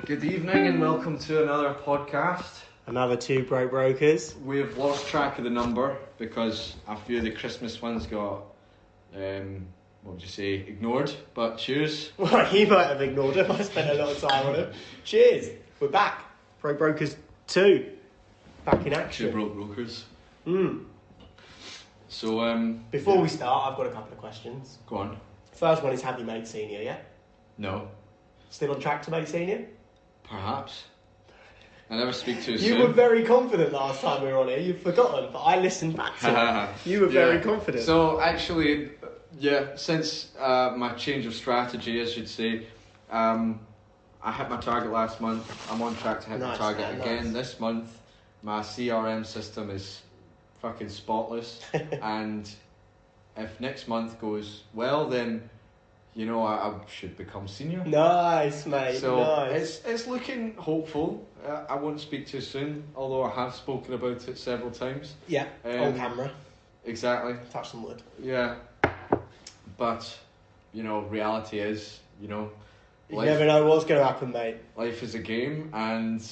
Good evening and welcome to another podcast. Another two broke brokers. We've lost track of the number because a few of the Christmas ones got, ignored, but cheers. Well, he might have ignored him. I spent a lot of time on him. Cheers. We're back. Broke Brokers 2. Back in action. Two broke brokers. So, before we start, I've got a couple of questions. Go on. First one is, have you made senior yet? No. Still on track to make senior? Perhaps. I never speak too You soon. were very confident last time we were on here. You've forgotten, but I listened back to it. You were very confident. So actually, since my change of strategy, as you'd say, I hit my target last month. I'm on track to hit my target again this month. My CRM system is fucking spotless. And if next month goes well, then I should become senior. Nice, mate. So nice. it's looking hopeful. I won't speak too soon, although I have spoken about it several times. Yeah, on camera. Exactly. Touch some wood. Yeah. But, reality is, You never know what's going to happen, mate. Life is a game, and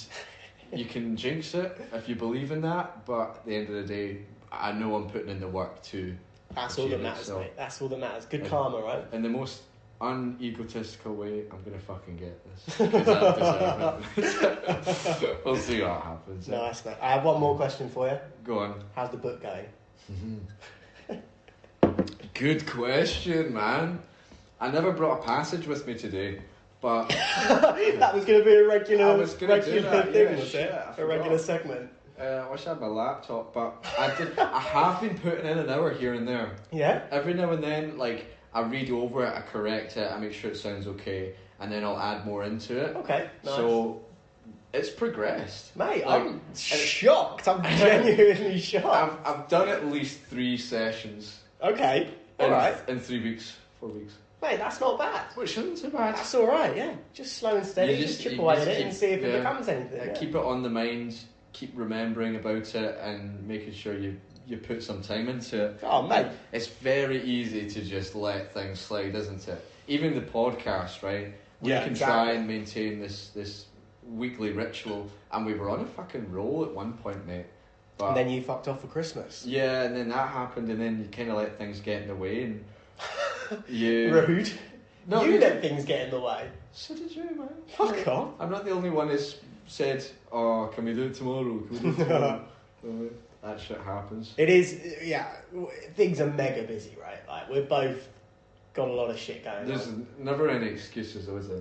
you can jinx it if you believe in that, but at the end of the day, I know I'm putting in the work to That's all that matters, mate. That's all that matters. Good karma, right? In the most unegotistical way, I'm going to fucking get this. Because I deserve it. We'll see what happens. Nice, mate. I have one more question for you. Go on. How's the book going? Good question, man. I never brought a passage with me today, but... That was going to be a regular thing, was it? A regular segment. I wish I had my laptop, but I have been putting in an hour here and there. Yeah? Every now and then, I read over it, I correct it, I make sure it sounds okay, and then I'll add more into it. Okay, nice. So, it's progressed. Mate, I'm shocked. I'm genuinely shocked. I've done at least 3 sessions. Okay, alright. In 3 weeks, 4 weeks. Mate, that's not bad. Which isn't so bad. That's alright, yeah. Just slow and steady, just chip away at it and see if it becomes anything. Yeah. Keep it on the mind, keep remembering about it, and making sure you put some time into it. Oh, mate. It's very easy to just let things slide, isn't it? Even the podcast, right? We can try and maintain this weekly ritual, and we were on a fucking roll at one point, mate. But and then you fucked off for Christmas. Yeah, and then that happened, and then you kind of let things get in the way, and Rude. No, you let things get in the way. So did you, man. Fuck off. I'm not the only one who's said, "Oh, can we do it tomorrow? Can we do it tomorrow?" That shit happens. It is, yeah. Things are mega busy, right? We've both got a lot of shit going on. There's never any excuses, though, is there?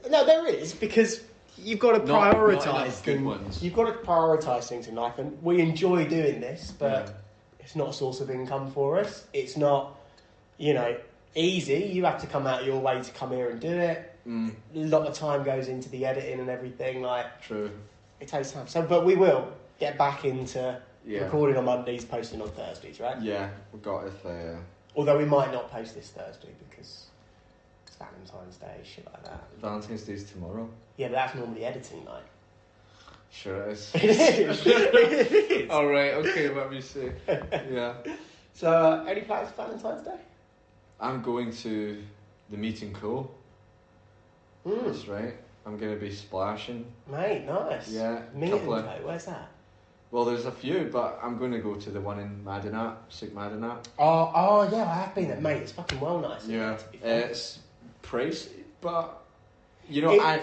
No, there is, because you've got to prioritise good ones. You've got to prioritise things in life, and we enjoy doing this, but it's not a source of income for us. It's not, easy. You have to come out of your way to come here and do it. A lot of time goes into the editing and everything. True. It takes time. So, but we will get back into recording on Mondays, posting on Thursdays, right? Yeah, we've got it there. Although we might not post this Thursday because it's Valentine's Day, shit like that. Valentine's Day's tomorrow. Yeah, but that's normally editing night. Sure it is. It is. It is. All right. Okay. Let me see. Yeah. So, any plans for Valentine's Day? I'm going to the Meet and Co. That's right. I'm going to be splashing. Mate, nice. Yeah. Meet and Co. Where's that? Well, there's a few, but I'm going to go to the one in Madanat, Suk Madanat. Oh, yeah, I have been there, mate. It's fucking well nice. Yeah. It's pricey, but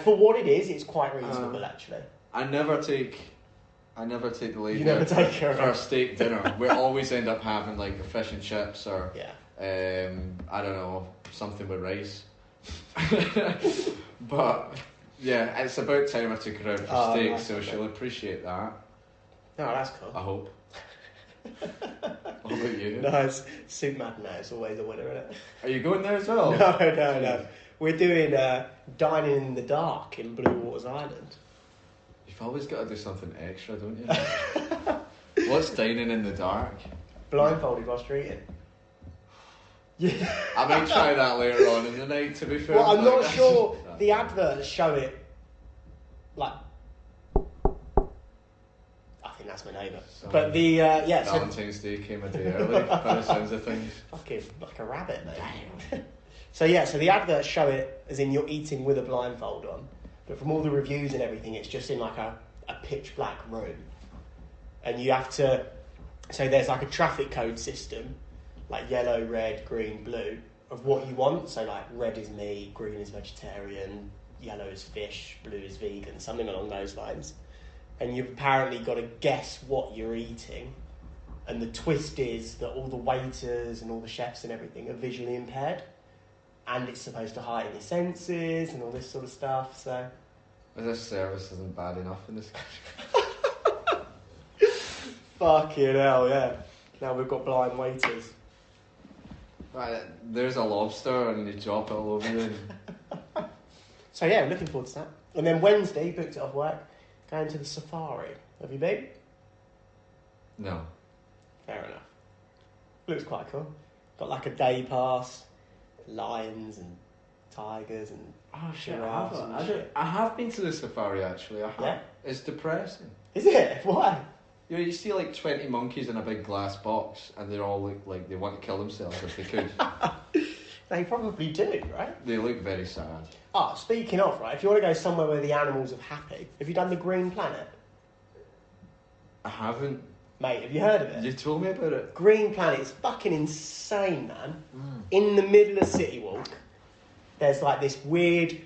for what it is, it's quite reasonable actually. I never take the lady. You never take her for a steak dinner. We always end up having a fish and chips or I don't know, something with rice. But yeah, it's about time I took her out for steak, nice, so she'll appreciate that. No, that's cool. I hope. What about you? Nice. Suk Madanat is always a winner, isn't it? Are you going there as well? No. We're doing dining in the dark in Blue Waters Island. You've always got to do something extra, don't you? What's dining in the dark? Blindfolded whilst you're eating. Yeah. I might try that later on in the night, to be fair. Well, I'm not sure. The adverts show it I think that's my neighbour. But Valentine's Day came a day early, by the sounds of things. Fucking like a rabbit, mate. So the adverts show it as in you're eating with a blindfold on, but from all the reviews and everything, it's just in like a pitch black room, and you have to. So there's like a traffic code system, like yellow, red, green, blue, of what you want. So like red is meat, green is vegetarian, yellow is fish, blue is vegan, something along those lines. And you've apparently got to guess what you're eating. And the twist is that all the waiters and all the chefs and everything are visually impaired. And it's supposed to heighten your senses and all this sort of stuff, so... This service isn't bad enough in this country. Fucking hell, yeah. Now we've got blind waiters. Right, there's a lobster and you drop it all over you. So yeah, I'm looking forward to that. And then Wednesday, booked it off work, going to the safari. Have you been? No. Fair enough. Looks quite cool. Got like a day pass, lions and tigers and giraffes and shit. I have been to the safari actually. I have. Yeah? It's depressing. Is it? Why? You see like 20 monkeys in a big glass box and they all look like they want to kill themselves if they could. They probably do, right? They look very sad. Oh, speaking of, right, if you want to go somewhere where the animals are happy, have you done the Green Planet? I haven't. Mate, have you heard of it? You told me about it. Green Planet, it's fucking insane, man. In the middle of City Walk, there's like this weird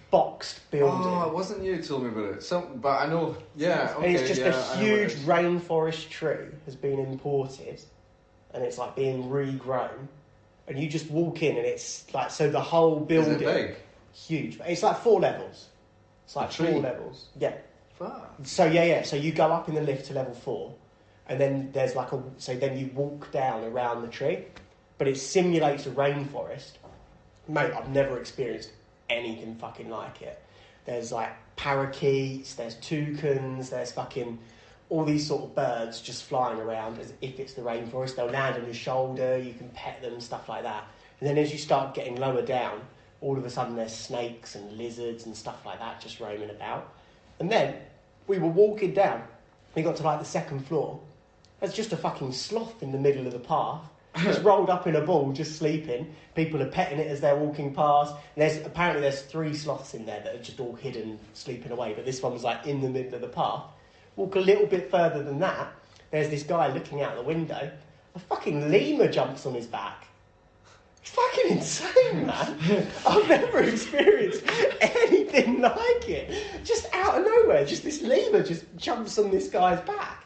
boxed building. Oh, it wasn't you who told me about it. But I know, yeah, okay. And it's just a huge rainforest tree has been imported, and it's like being regrown. And you just walk in, and it's like, so the whole building... Is it big? Huge. It's like 4 levels. It's like 4 levels. Yeah. Fuck. So yeah. So you go up in the lift to level 4, and then there's like so then you walk down around the tree, but it simulates a rainforest. Mate, I've never experienced anything fucking like it. There's like parakeets, there's toucans, there's fucking all these sort of birds just flying around as if it's the rainforest. They'll land on your shoulder, you can pet them, stuff like that. And then as you start getting lower down, all of a sudden there's snakes and lizards and stuff like that just roaming about. And then we were walking down, we got to like the 2nd floor. There's just a fucking sloth in the middle of the path, just rolled up in a ball, just sleeping. People are petting it as they're walking past. And apparently there's 3 sloths in there that are just all hidden, sleeping away. But this one was like in the middle of the path. Walk a little bit further than that, there's this guy looking out the window. A fucking lemur jumps on his back. It's fucking insane, man. I've never experienced anything like it. Just out of nowhere, just this lemur just jumps on this guy's back.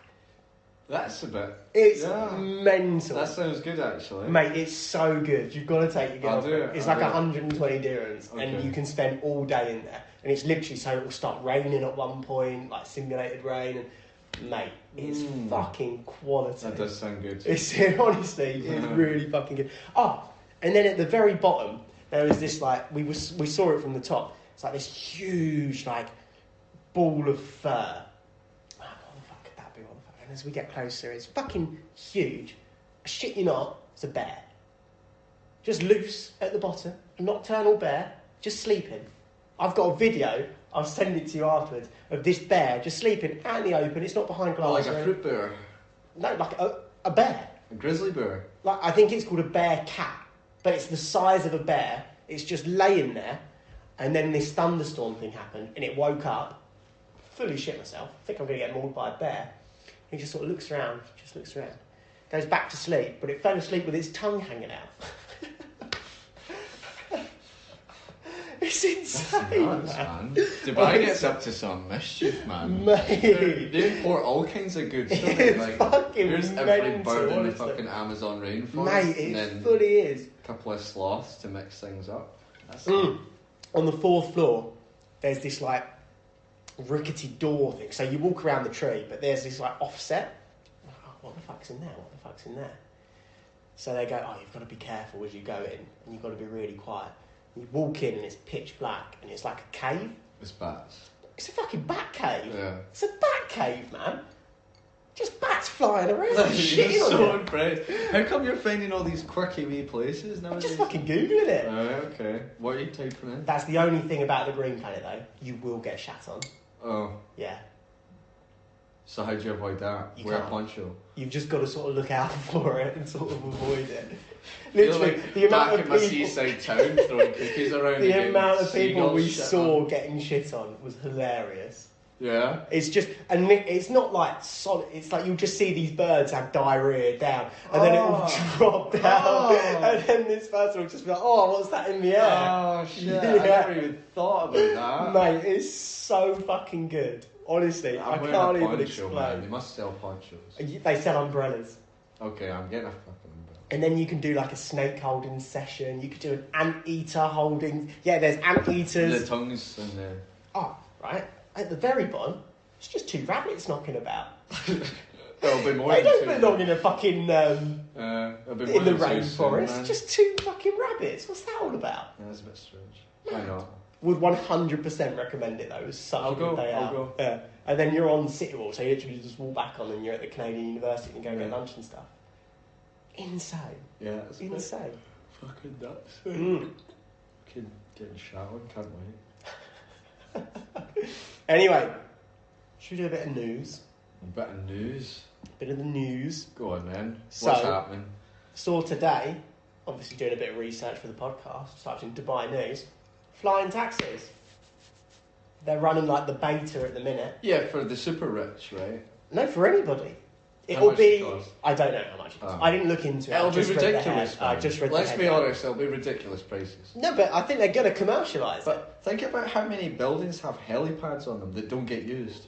That's a bit... It's mental. That sounds good, actually. Mate, it's so good. You've got to take your girlfriend. I'll do it. It's like 120 dirhams, okay. and you can spend all day in there. And it's literally so it will start raining at one point, like simulated rain. And mate, it's fucking quality. That does sound good. It's honestly, it's really fucking good. Oh, and then at the very bottom, there was this like we saw it from the top. It's like this huge like ball of fur. What the fuck could that be? What the fuck? And as we get closer, it's fucking huge. Shit you not, it's a bear. Just loose at the bottom, a nocturnal bear, just sleeping. I've got a video, I'll send it to you afterwards, of this bear just sleeping out in the open. It's not behind glass. Oh, like a fruit bear? No, like a bear. A grizzly bear? Like I think it's called a bear cat, but it's the size of a bear. It's just laying there, and then this thunderstorm thing happened, and it woke up. Fully shit myself. I think I'm going to get mauled by a bear. He just sort of looks around, goes back to sleep, but it fell asleep with its tongue hanging out. It's insane, man. Dubai gets up to some mischief, man. Mate. They import all kinds of goods. It's like, fucking here's every mental, bird in the honestly. fucking Amazon rainforest. Mate, and it then fully is. A couple of sloths to mix things up. That's On the 4th floor, there's this like rickety door thing. So you walk around the tree, but there's this like offset. Oh, what the fuck's in there? What the fuck's in there? So they go, oh, you've got to be careful as you go in, and you've got to be really quiet. You walk in and it's pitch black, and it's like a cave. It's bats. It's a fucking bat cave. Yeah. It's a bat cave, man. Just bats flying around. You're so impressed. How come you're finding all these quirky wee places now? I'm just fucking Googling it. Okay. What are you typing in? That's the only thing about the Green Planet, though. You will get shat on. Oh. Yeah. So how do you avoid that? You Wear a can't. poncho. You've just got to sort of look out for it and sort of avoid it. Literally, like the amount back of in my people, seaside town throwing cookies around. the amount of people we shit saw on. getting shit on was hilarious. Yeah. It's just, and it's not like solid. It's like you'll just see these birds have diarrhea down, and then it will drop down, and then this person will just be like, "Oh, what's that in the air?" Oh shit! I never even thought about that. Mate, it's so fucking good. Honestly, I can't even explain. Man. They must sell ponchos. They sell umbrellas. Okay, I'm getting a fucking umbrella. And then you can do like a snake holding session. You could do an anteater holding. Yeah, there's anteaters. The tongues and the. Oh, right. At the very bottom, it's just two rabbits knocking about. There'll be more. They than don't belong in a fucking in the rainforest. Just two fucking rabbits. What's that all about? Yeah, that's a bit strange. Why not? Would 100% recommend it though. It was such a good day out. I'll go. Yeah. And then you're on City Walk, so you literally just walk back on and you're at the Canadian University and go get lunch and stuff. Insane. Yeah, it's insane. Fucking nuts. Fucking getting showered, can't wait. Anyway, should we do a bit of news? A bit of news. Bit of the news. Go on then. So, what's happening? Saw today, obviously doing a bit of research for the podcast, typed in Dubai news, flying taxis. They're running like the beta at the minute. Yeah, for the super rich, right? No, for anybody. How It'll much be. does it cost? I don't know how much it costs. I didn't look into it. It'll I be just read the ridiculous. head. I just read Let's the be headline. honest, it'll be ridiculous prices. No, but I think they're going to commercialise it. But think about how many buildings have helipads on them that don't get used.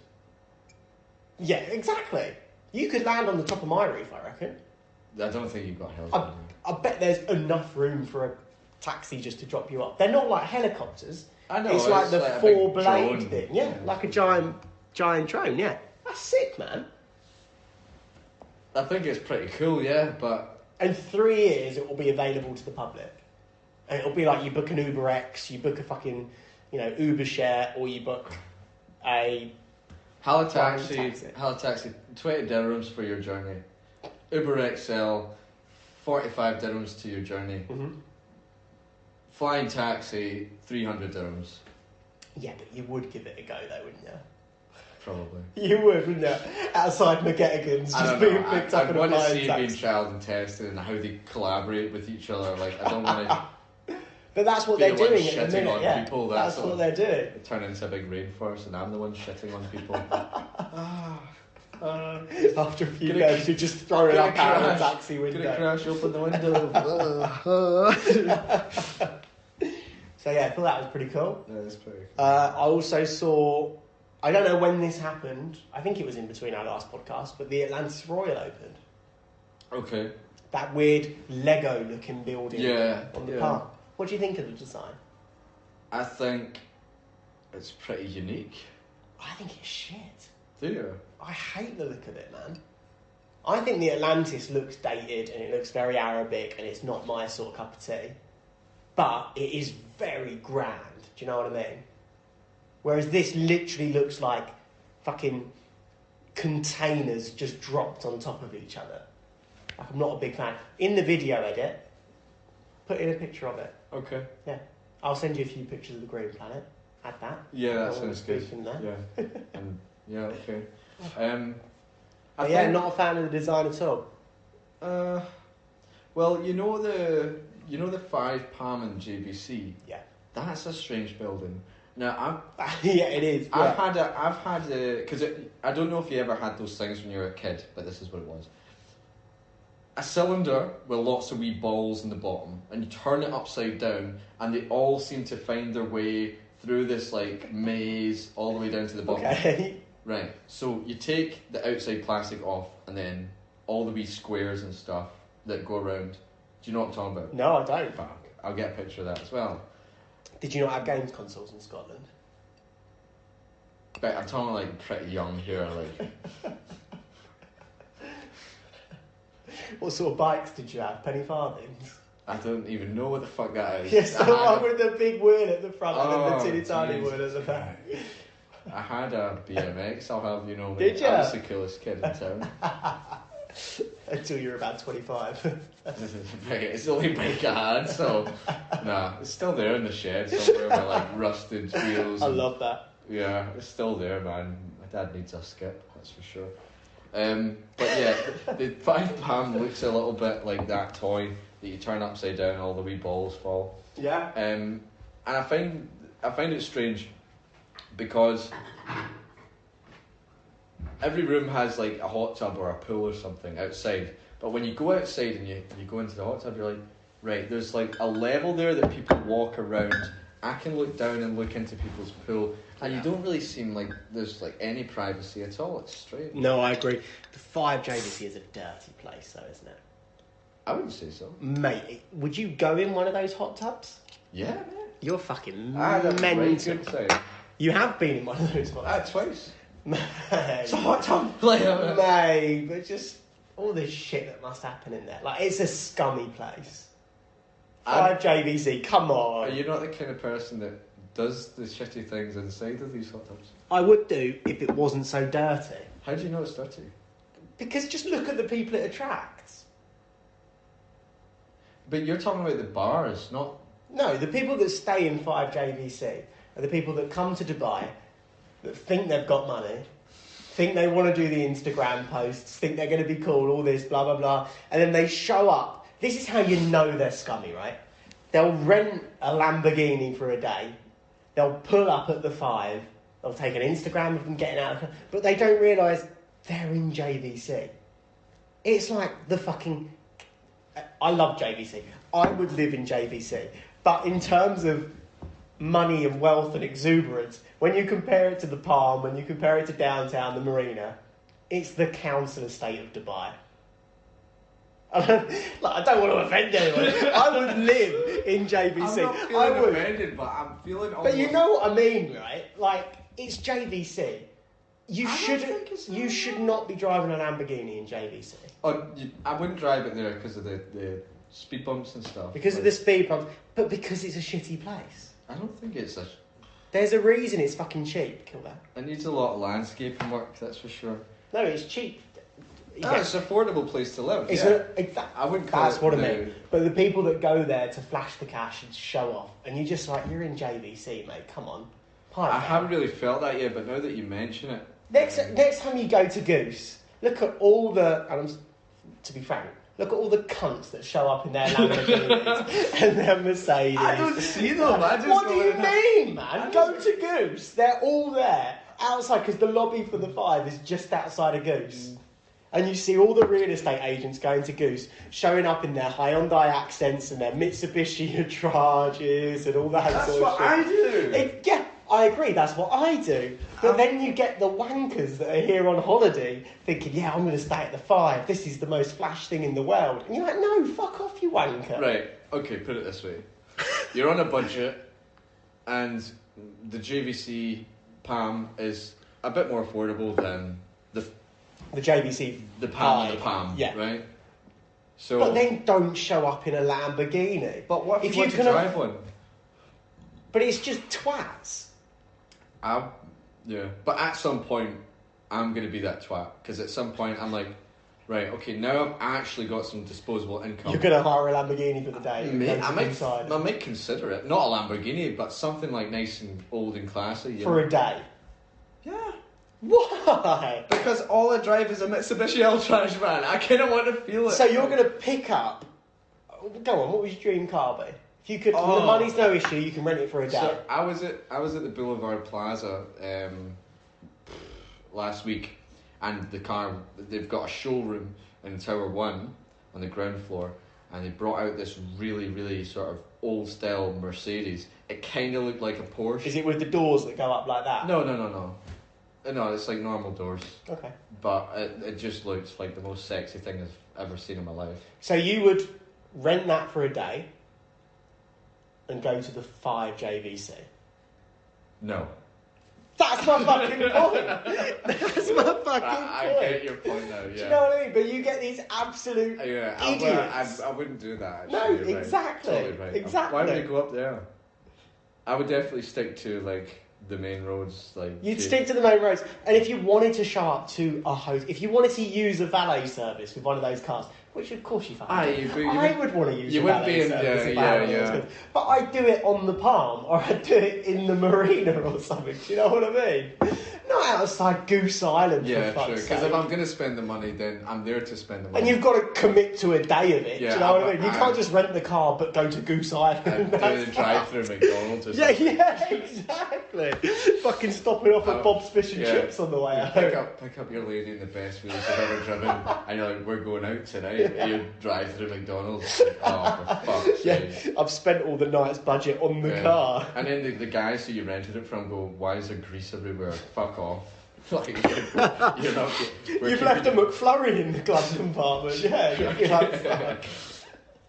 Yeah, exactly. You could land on the top of my roof, I reckon. I don't think you've got helipads. I bet there's enough room for a taxi just to drop you up. They're not like helicopters. I know. It's like the like a four big blade drone. thing. Yeah, like a giant drone. Yeah, that's sick, man. I think it's pretty cool, yeah, but In 3 years, it will be available to the public. And it'll be like you book an Uber X, you book a fucking, Uber share, or you book a... Halitaxi, 20 dirhams for your journey. Uber XL, 45 dirhams to your journey. Mm-hmm. Flying taxi, 300 dirhams. Yeah, but you would give it a go though, wouldn't you? Probably. You would, wouldn't you? Outside McGettigan's, just being picked up I'd in a want to flying see it taxi. being trialled and tested and how they collaborate with each other. Like, I don't want to... But that's what be they're the one doing at the shitting minute, on yeah. people, That's what they're doing. turn into a big rainforest and I'm the one shitting on people. After a few days, you just throw it up out of the taxi Gonna window. crash open the window. So yeah, I thought that was pretty cool. Yeah, it's pretty cool. I also saw, I don't know when this happened, I think it was in between our last podcast, but the Atlantis Royal opened. Okay. That weird Lego looking building on the park. What do you think of the design? I think it's pretty unique. I think it's shit. Do you? I hate the look of it, man. I think the Atlantis looks dated and it looks very Arabic and it's not my sort of cup of tea. But it is very grand. Do you know what I mean? Whereas this literally looks like fucking containers just dropped on top of each other. Like, I'm not a big fan. In the video edit, put in a picture of it. Okay. Yeah. I'll send you a few pictures of the Green Planet. Add that. Yeah, that sounds good. There. Yeah. Okay. Not a fan of the design at all. Well, you know the 5 Palm in JBC. Yeah. That's a strange building. Now yeah, it is. I've had because I don't know if you ever had those things when you were a kid, but this is what it was. A cylinder with lots of wee balls in the bottom, and you turn it upside down, and they all seem to find their way through this like maze all the way down to the bottom. Okay. Right. So you take the outside plastic off, and then all the wee squares and stuff that go around. Do you know what I'm talking about? No, I don't. Fuck. I'll get a picture of that as well. Did you not have games consoles in Scotland? But I'm talking like pretty young here, like. What sort of bikes did you have? Penny farthings? I don't even know what the fuck that is. Yes, the one with the big wheel at the front and then the teeny tiny Jesus wheel at the back. I had a BMX, I'll have you know. Did ya? I was the coolest kid in town. Until you were about 25. It's the only bike I had, so nah, it's still there in the shed somewhere with like rusted wheels. I love that. Yeah, it's still there, man. I Dad needs a skip, that's for sure. But yeah, the 5 pound looks a little bit like that toy that you turn upside down, all the wee balls fall. Yeah. And I find it strange because every room has like a hot tub or a pool or something outside. But when you go outside and you go into the hot tub, you're like, right, there's like a level there that people walk around. I can look down and look into people's pool, and you don't really seem like there's like any privacy at all. It's strange. No, I agree. The 5 JVC is a dirty place, though, isn't it? I wouldn't say so. Mate, would you go in one of those hot tubs? Yeah, man. You're fucking I had a very mental. good time. You have been in one of those hot tubs? Twice. Mate. It's a hot tub. Mate, but just all this shit that must happen in there. Like, it's a scummy place. 5 JVC, come on. Are you not the kind of person that does the shitty things inside of these hot tubs? I would do if it wasn't so dirty. How do you know it's dirty? Because just look at the people it attracts. But you're talking about the bars, not... No, the people that stay in 5 JVC are the people that come to Dubai, that think they've got money, think they want to do the Instagram posts, think they're going to be cool, all this, blah, blah, blah, and then they show up. This is how you know they're scummy, right? They'll rent a Lamborghini for a day, they'll pull up at the 5, they'll take an Instagram of them getting out, but they don't realise they're in JVC. It's like the fucking... I love JVC. I would live in JVC. But in terms of money and wealth and exuberance, when you compare it to the Palm, when you compare it to downtown, the Marina, it's the council estate of Dubai. I don't want to offend anyone. I would live in JVC. I'm not feeling offended, but I'm feeling... But you know what I mean, right? Like, it's JVC. You should not be driving a Lamborghini in JVC. I wouldn't drive it there because of the speed bumps and stuff. Because of the speed bumps, but because it's a shitty place. I don't think it's a... There's a reason it's fucking cheap, Kilda. It needs a lot of landscaping work, that's for sure. No, it's cheap. It's an affordable place to live. I wouldn't call That's what I mean. But the people that go there to flash the cash and show off, and you're just like, you're in JVC, mate. Come on. I haven't really felt that yet, but now that you mention it, next time you go to Goose, look at all the. And to be frank, look at all the cunts that show up in their Lamborghinis and their Mercedes. I don't see them. What do you mean, man? Go to Goose. They're all there outside because the lobby for the 5 is just outside of Goose. And you see all the real estate agents going to Goose, showing up in their Hyundai Accents and their Mitsubishi Charges and all that sort of shit. That's what I do. Yeah, I agree, that's what I do. But then you get the wankers that are here on holiday thinking, yeah, I'm going to stay at the 5. This is the most flash thing in the world. And you're like, no, fuck off, you wanker. Right, okay, put it this way. You're on a budget and the JVC Palm is a bit more affordable than the JVC... The Palm, yeah. Right? So, but then don't show up in a Lamborghini. But what if you want to drive one? But it's just twats. Yeah. But at some point, I'm going to be that twat. Because at some point, I'm like, right, okay, now I've actually got some disposable income. You're going to hire a Lamborghini for the day? I might consider it. Not a Lamborghini, but something like nice and old and classy. For a day? Yeah. Why? Because all I drive is a Mitsubishi L-Trash, man. I kind of want to feel it. So you're going to pick up... Go on, what was your dream car be? If you could... The money's no issue, you can rent it for a day. So I was at the Boulevard Plaza last week, and the car... They've got a showroom in Tower 1 on the ground floor, and they brought out this really, really sort of old-style Mercedes. It kind of looked like a Porsche. Is it with the doors that go up like that? No. No, it's like normal doors. Okay. But it just looks like the most sexy thing I've ever seen in my life. So you would rent that for a day and go to the 5 JVC? No. That's my fucking point. That's my fucking point. I get your point now, yeah. Do you know what I mean? But you get these absolute idiots. I wouldn't do that, actually. No, You're exactly. Right. Totally right. Exactly. Why would I go up there? I would definitely stick to, like... the main roads, like... You'd stick to the main roads. And if you wanted to show up to a host, if you wanted to use a valet service with one of those cars, Which of course you I would want to use. You wouldn't be in yeah. But I'd do it on the Palm, or I'd do it in the marina or something. Do you know what I mean? Not outside Goose Island. Yeah, for fuck's sure. sake. Because if I'm going to spend the money, then I'm there to spend the money. And you've got to commit to a day of it. Yeah, do you know what I mean? You can't just rent the car but go to Goose Island. And do the drive-through McDonald's or something. Yeah, exactly. Fucking stopping off at Bob's Fish and Chips on the way out. Pick up your lady in the best wheels you've ever driven, and you're like, we're going out tonight. And you drive through McDonald's. Oh, for fuck's sake. I've spent all the night's budget on the car. And then the guys who you rented it from go, why is there grease everywhere? Fuck off. Like, you're not. You've left a McFlurry in the glove compartment. Yeah, you're like, fuck.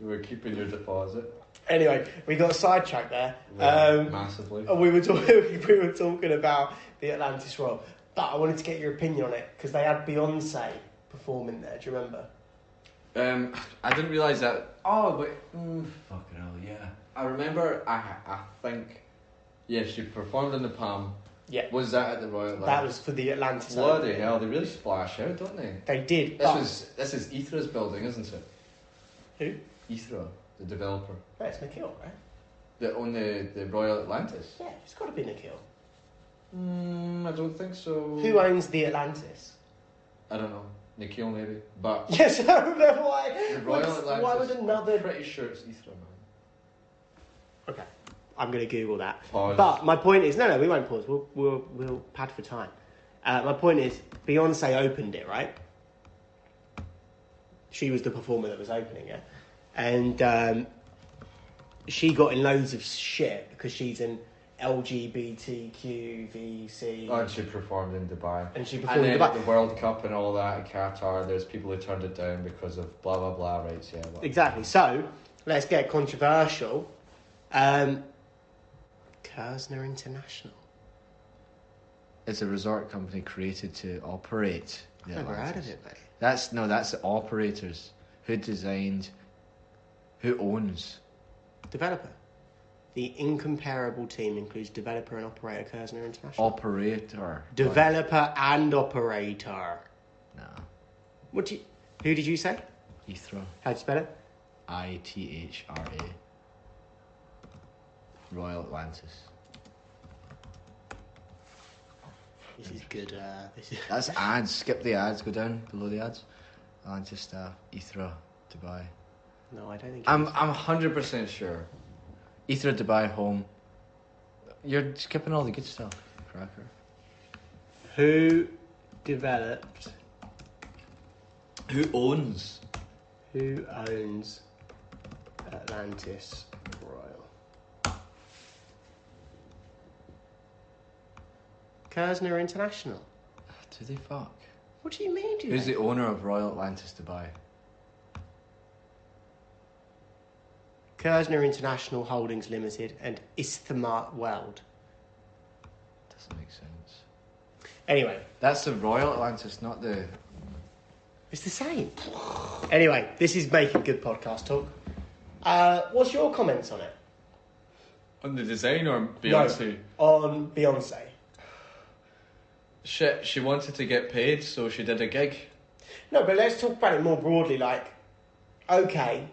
We're keeping your deposit. Anyway, we got sidetracked there. Massively. We were talking about the Atlantis Royal, but I wanted to get your opinion on it because they had Beyonce performing there. Do you remember? I didn't realise that. Oh, but fucking hell, yeah. I remember. I think. Yeah, she performed in the Palm. Yeah. Was that at the Royal Atlantis? That was for the Atlantis. Bloody hell, they really splash out, don't they? They did. This is Ethra's building, isn't it? Who? Ethra, the developer. No, it's Nikhil, right? That own the Royal Atlantis? Yeah, it's got to be Nikhil. I don't think so. Who owns the Atlantis? I don't know. Nikhil maybe, but yes, I remember why. The Royal Atlantis. Why would another? I'm pretty sure it's Ethra, man. Okay, I'm going to Google that. Pause. But my point is, no, we won't pause. We'll pad for time. My point is, Beyonce opened it, right? She was the performer that was opening it, and she got in loads of shit because she's an LGBTQVC. Oh, and she performed in Dubai. And she performed in Dubai. Dubai. The World Cup and all that in Qatar, there's people who turned it down because of blah blah blah rights. Yeah. Well. Exactly. So let's get controversial. Kerzner International. It's a resort company created to operate. I've never heard of it, mate. That's the operators. Who designed? Who owns? Developer. The incomparable team includes developer and operator Kerzner International. Operator. Developer and operator. No. Who did you say? Ethra. How'd you spell it? ITHRA. Royal Atlantis. This is good. That's ads. Skip the ads. Go down below the ads. Atlantis staff. Ethra. Dubai. No, I don't think. I'm 100% sure. Ethra Dubai home. You're skipping all the good stuff, cracker. Who developed? Who owns? Who owns Atlantis Royal? Kerzner International. Do they fuck? What do you mean? Who's the owner of Royal Atlantis Dubai? Kerzner International Holdings Limited and Isthmart World. Doesn't make sense. Anyway. That's the Royal Atlantis, not the... It's the same. Anyway, this is making good podcast talk. What's your comments on it? On the design or Beyonce? No, on Beyonce. Shit, she wanted to get paid, so she did a gig. No, but let's talk about it more broadly. Like, okay,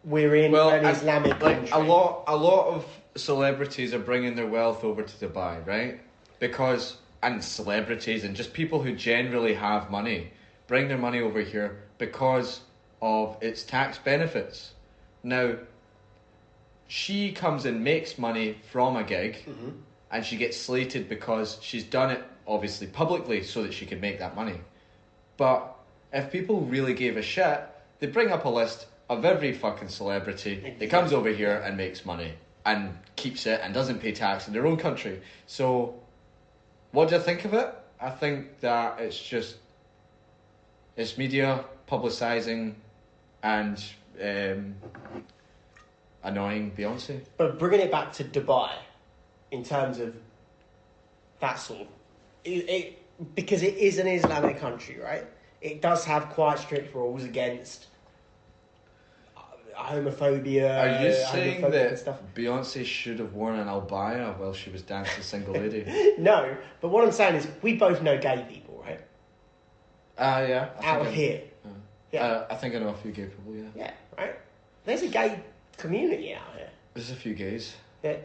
we're in an Islamic country. A lot of celebrities are bringing their wealth over to Dubai, right? And celebrities and just people who generally have money bring their money over here because of its tax benefits. Now, she comes and makes money from a gig, and she gets slated because she's done it, obviously, publicly so that she can make that money. But if people really gave a shit, they'd bring up a list of every fucking celebrity that comes over here and makes money and keeps it and doesn't pay tax in their own country. So, what do you think of it? I think that it's media publicising and annoying Beyonce. But bringing it back to Dubai, in terms of that sort of... because it is an Islamic country, right? It does have quite strict rules against homophobia. Are you saying that stuff. Beyonce should have worn an albaya while she was dancing single lady? No, but what I'm saying is we both know gay people, right? Yeah. Out of here. Yeah. I think I know a few gay people, yeah. Yeah, right? There's a gay community out here. There's a few gays. Yeah.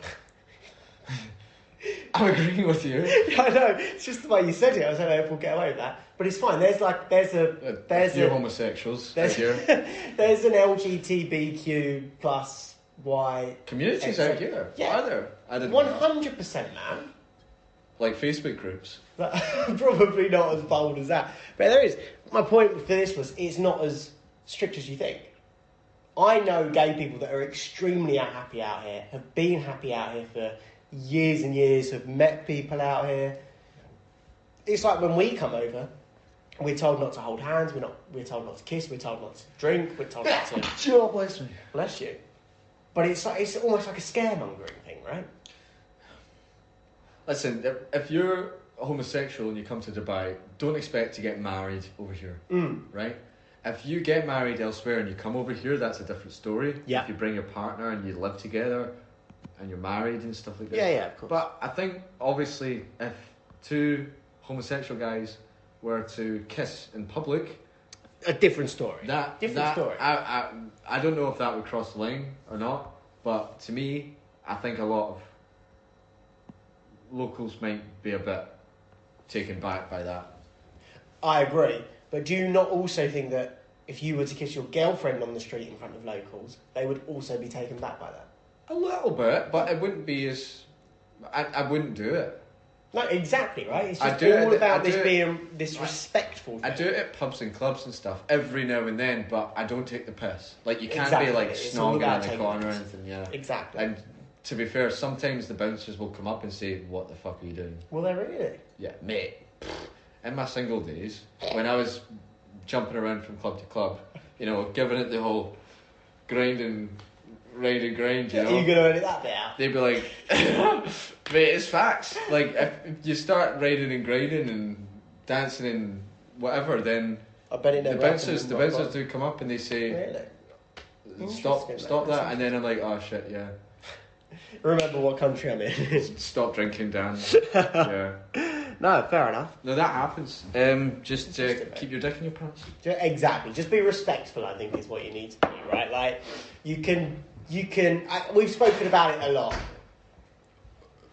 I'm agreeing with you. I know, it's just the way you said it. I don't know if we'll get away with that. But it's fine. There's a few homosexuals out here. There's an LGBTQ plus Y communities out here. Yeah. Are there? I didn't 100%, man. Like Facebook groups. Probably not as bold as that. But there is. My point for this was, it's not as strict as you think. I know gay people that are extremely happy out here, have been happy out here for years and years, have met people out here. It's like when we come over, we're told not to hold hands, we're told not to kiss, we're told not to drink, we're told not to... Sure, bless me. Bless you. But it's almost like a scaremongering thing, right? Listen, if you're homosexual and you come to Dubai, don't expect to get married over here, right? If you get married elsewhere and you come over here, that's a different story. Yeah. If you bring your partner and you live together and you're married and stuff like that. Yeah, of course. But I think, obviously, if two homosexual guys were to kiss in public... A different story. Different story. I don't know if that would cross the line or not, but to me, I think a lot of locals might be a bit taken back by that. I agree. But do you not also think that if you were to kiss your girlfriend on the street in front of locals, they would also be taken back by that? A little bit, but it wouldn't be as... I wouldn't do it. No, exactly, right? It's just all about this being this respectful thing. I do it at pubs and clubs and stuff every now and then, but I don't take the piss. Like, you can't be like snogging in the corner or anything, yeah. Exactly. And to be fair, sometimes the bouncers will come up and say, "What the fuck are you doing?" Well, they're really? Yeah, mate. In my single days, when I was jumping around from club to club, you know, giving it the whole grind, you know. Are you going to edit that bit out? They'd be like, mate, it's facts. Like, if you start riding and grinding and dancing and whatever, then I bet it the bouncers do come up and they say, really? Stop that. And then I'm like, oh shit, yeah. Remember what country I'm in. Stop drinking, Dan. Yeah. No, fair enough. No, that happens. Just keep your dick in your pants. Exactly. Just be respectful, I think, is what you need to be, right? Like, we've spoken about it a lot.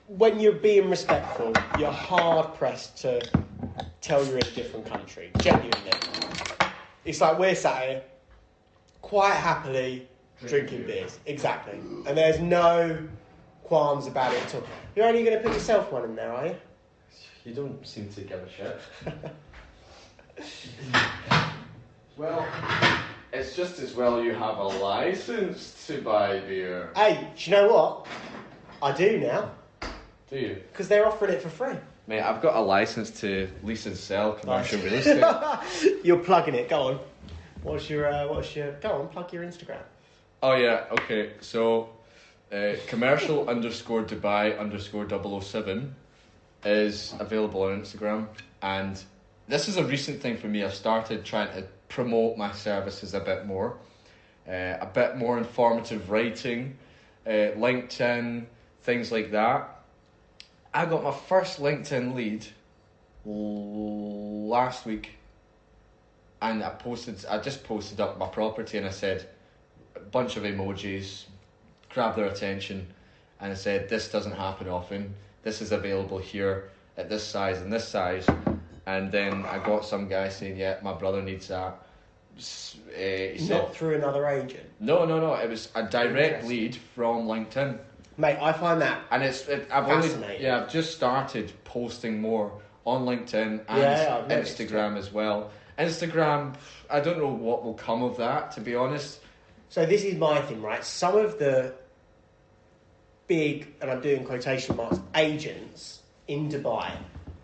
When you're being respectful, you're hard pressed to tell you're in a different country. Genuinely. It's like we're sat here, quite happily drinking beers. Exactly. And there's no qualms about it at all. You're only going to put yourself one in there, are you? You don't seem to give a shit. Well, it's just as well you have a license to buy beer. Hey, do you know what? I do now. Do you? Because they're offering it for free. Mate, I've got a license to lease and sell commercial real estate. You're plugging it. Go on. What's your? Go on, plug your Instagram. Oh yeah, okay. So, commercial _Dubai _007 is available on Instagram, and this is a recent thing for me. I've started trying to promote my services a bit more informative writing, LinkedIn, things like that. I got my first LinkedIn lead last week, and I just posted up my property, and I said a bunch of emojis, grab their attention, and I said, this doesn't happen often. This is available here at this size and this size. And then I got some guy saying, yeah, my brother needs that. He Not said, through another agent? No. It was a direct lead from LinkedIn. Mate, I find that and I've just started posting more on LinkedIn and Instagram as well. Instagram, I don't know what will come of that, to be honest. So this is my thing, right? Some of the big, and I'm doing quotation marks, agents in Dubai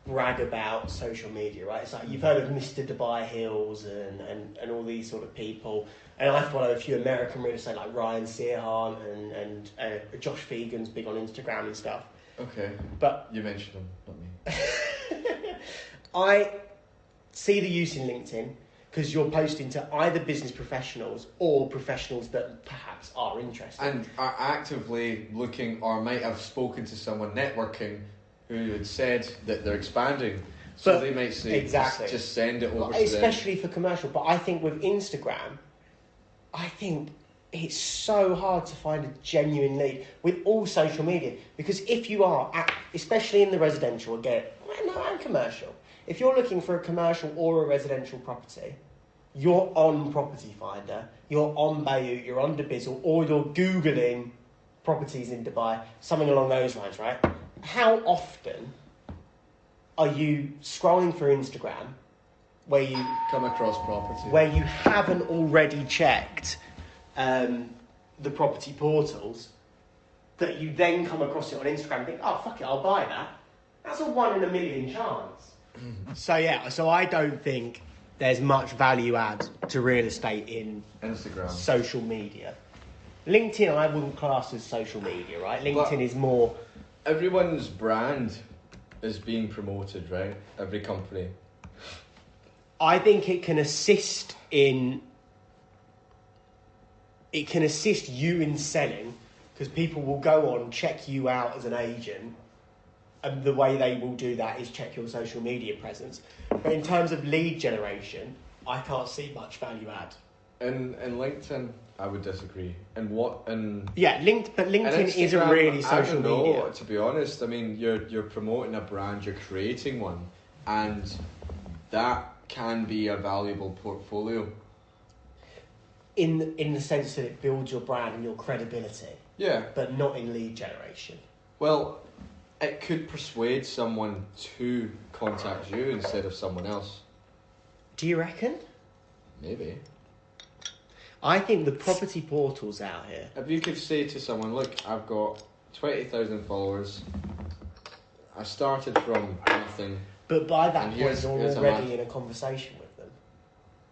brag about social media, right? It's like, you've heard of Mr. Dubai Hills and all these sort of people. And I follow a few American real estate like Ryan Searhan and Josh Fegan's big on Instagram and stuff. Okay. But you mentioned them, not me. I see the use in LinkedIn because you're posting to either business professionals or professionals that perhaps are interested. And are actively looking or might have spoken to someone networking who had said that they're expanding. So But they might say, exactly. just send it over to especially for commercial. But I think with Instagram, I think it's so hard to find a genuine lead with all social media. Because if you are, especially in the residential, again, and commercial, if you're looking for a commercial or a residential property, you're on Property Finder, you're on Bayou, you're on Debizzle, or you're Googling properties in Dubai, something along those lines, right? How often are you scrolling through Instagram where you come across property, where you haven't already checked the property portals, that you then come across it on Instagram and think, oh, fuck it, I'll buy that? That's a 1 in a million chance. So I don't think there's much value add to real estate in Instagram, social media. LinkedIn, I wouldn't class as social media, right? LinkedIn is more... Everyone's brand is being promoted, right? Every company. I think it can assist in... It can assist you in selling, because people will go on, check you out as an agent, and the way they will do that is check your social media presence. But in terms of lead generation, I can't see much value add. In LinkedIn, I would disagree. But LinkedIn isn't really social media. To be honest, I mean, you're promoting a brand, you're creating one, and that can be a valuable portfolio. In the sense that it builds your brand and your credibility. Yeah. But not in lead generation. Well, it could persuade someone to contact you instead of someone else. Do you reckon? Maybe. I think the property portals out here... If you could say to someone, look, I've got 20,000 followers, I started from nothing... But by that point, you're already in a conversation with them.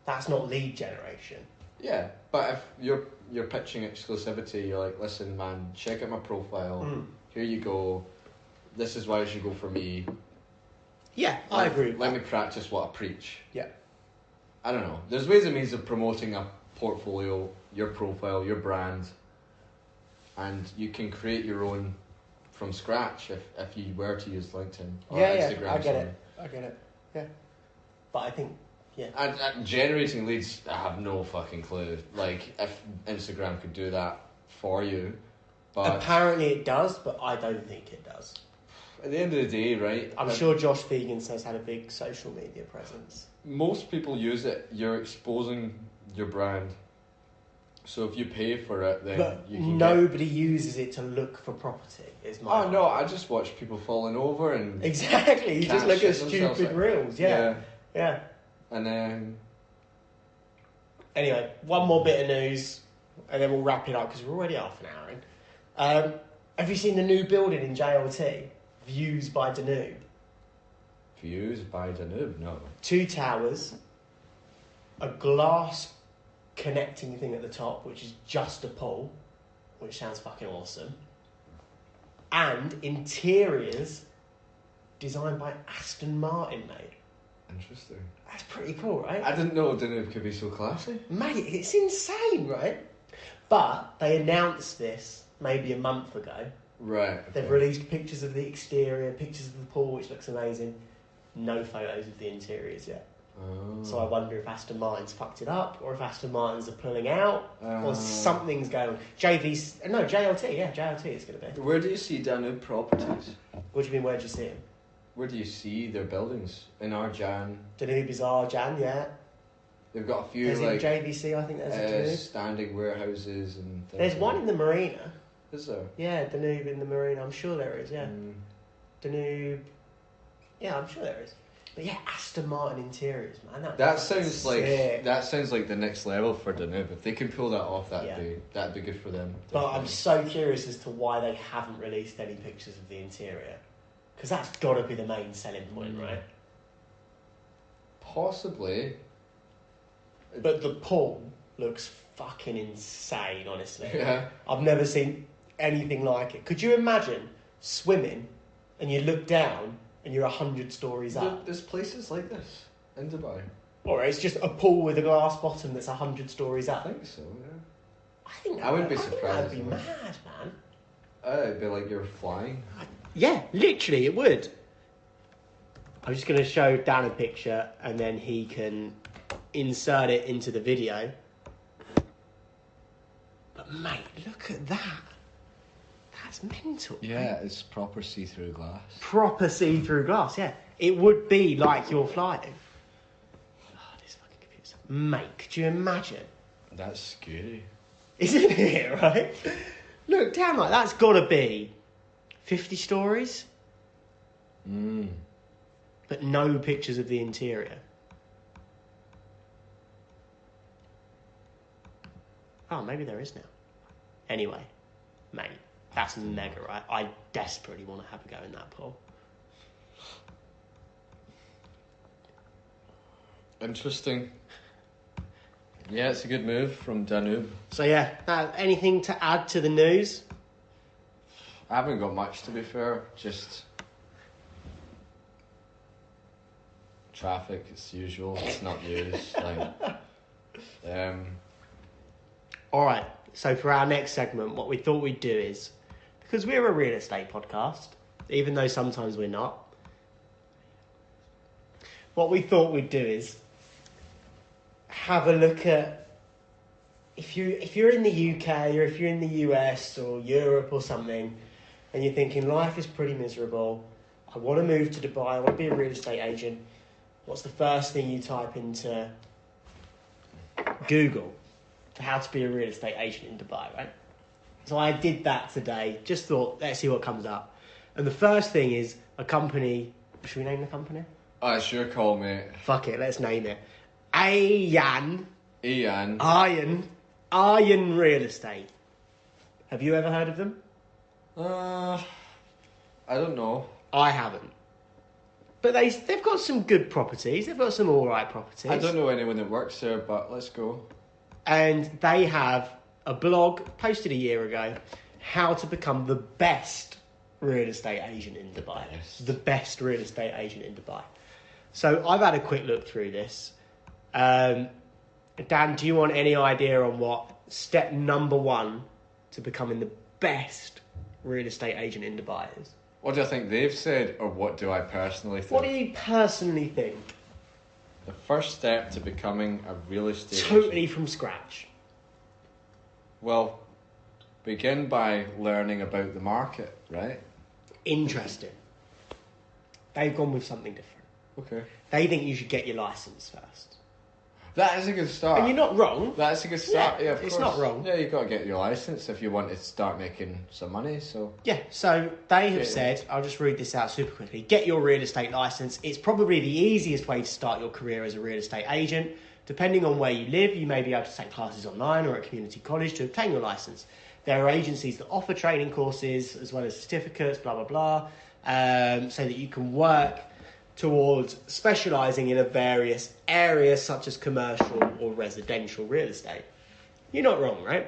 That's not lead generation. Yeah, but if you're pitching exclusivity, you're like, listen, man, check out my profile. Here you go. This is why you should go for me. Yeah, I agree. Let me practice what I preach. Yeah. I don't know. There's ways and means of promoting a portfolio, your profile, your brand, and you can create your own from scratch if you were to use LinkedIn or Instagram. I get it. Yeah. But I think, yeah. And generating leads, I have no fucking clue. Like, if Instagram could do that for you, but... Apparently it does, but I don't think it does. At the end of the day, right? I'm sure Josh Fegans has had a big social media presence. Most people use it. You're exposing your brand. So if you pay for it, then but you can nobody uses it to look for property, is my argument. No, I just watch people falling over and... Exactly, you just look at stupid reels, yeah. And then... Anyway, one more bit of news, and then we'll wrap it up, because we're already half an hour in. Have you seen the new building in JLT? Views by Danube. Views by Danube? No. 2 towers, a glass connecting thing at the top, which is just a pool, which sounds fucking awesome, and interiors designed by Aston Martin, mate. Interesting. That's pretty cool, right? I didn't know Danube could be so classy. Mate, it's insane, right? But they announced this maybe a month ago. Right. Okay. They've released pictures of the exterior, pictures of the pool, which looks amazing. No photos of the interiors yet. Oh. So I wonder if Aston Martin's fucked it up, or if Aston Martins are pulling out, or something's going on. JLT, yeah, JLT is going to be. Where do you see Danube properties? What do you mean, where do you see them? Where do you see their buildings? In Arjan? Danube is Arjan, yeah. They've got a few, there's like... in JVC, I think there's a Danube. Standing warehouses and things. There's one in the marina. Is there? Yeah, Danube in the marina, I'm sure there is, yeah. Danube... Yeah, I'm sure there is. But yeah, Aston Martin interiors, man. That sounds like the next level for Danube. If they can pull that off, that'd be good for them. Definitely. But I'm so curious as to why they haven't released any pictures of the interior, because that's got to be the main selling point, right? Possibly. But the pool looks fucking insane, honestly. Yeah. I've never seen anything like it. Could you imagine swimming and you look down and you're 100 stories up? There's places like this in Dubai. Or it's just a pool with a glass bottom that's 100 stories up. I think so, yeah. I wouldn't be surprised. That'd be mad, man. It'd be like you're flying. Yeah, literally, it would. I'm just going to show Dan a picture and then he can insert it into the video. But mate, look at that. That's mental. Yeah, it's proper see-through glass. Proper see-through glass, yeah. It would be like you're flying. Oh, this fucking computer. Mate, could you imagine? That's scary. Isn't it, right? Look, down like that's got to be 50 stories. But no pictures of the interior. Oh, maybe there is now. Anyway, mate, that's mega, right? I desperately want to have a go in that pool. Interesting. Yeah, it's a good move from Danube. So yeah, anything to add to the news? I haven't got much, to be fair. Just traffic, it's usual. It's not news. All right. So for our next segment, what we thought we'd do is, because we're a real estate podcast, even though sometimes we're not, what we thought we'd do is have a look at if you're in the UK or if you're in the US or Europe or something, and you're thinking life is pretty miserable. I want to move to Dubai. I want to be a real estate agent. What's the first thing you type into Google for how to be a real estate agent in Dubai, right? So I did that today. Just thought, let's see what comes up. And the first thing is a company. Should we name the company? Oh, it's your call, mate. Fuck it, let's name it. Iron Real Estate. Have you ever heard of them? I don't know. I haven't. But they've got some good properties. They've got some alright properties. I don't know anyone that works there, but let's go. And they have a blog posted a year ago, how to become the best real estate agent in Dubai. Yes. The best real estate agent in Dubai. So I've had a quick look through this. Dan, do you want any idea on what step number 1 to becoming the best real estate agent in Dubai is? What do I think they've said, or what do I personally think? What do you personally think? The first step to becoming a real estate Totally agent. from scratch. Well, begin by learning about the market, right? Interesting. They've gone with something different. Okay. They think you should get your license first. That is a good start. And you're not wrong. That's a good start. Yeah, of course. It's not wrong. Yeah, you've got to get your license if you want to start making some money. So Yeah, so they have said, I'll just read this out super quickly. Get your real estate license. It's probably the easiest way to start your career as a real estate agent. Depending on where you live, you may be able to take classes online or at community college to obtain your license. There are agencies that offer training courses as well as certificates, blah, blah, blah, so that you can work towards specialising in a various areas such as commercial or residential real estate. You're not wrong, right?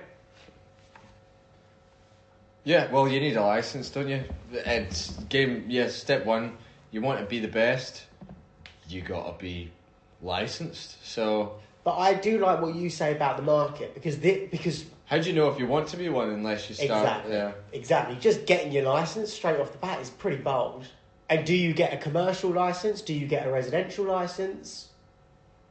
yeah, well, you need a license, don't you? It's step 1, you want to be the best, you got to be licensed. So But I do like what you say about the market because how do you know if you want to be one unless you start? Exactly. Just getting your license straight off the bat is pretty bold. And do you get a commercial license? Do you get a residential license?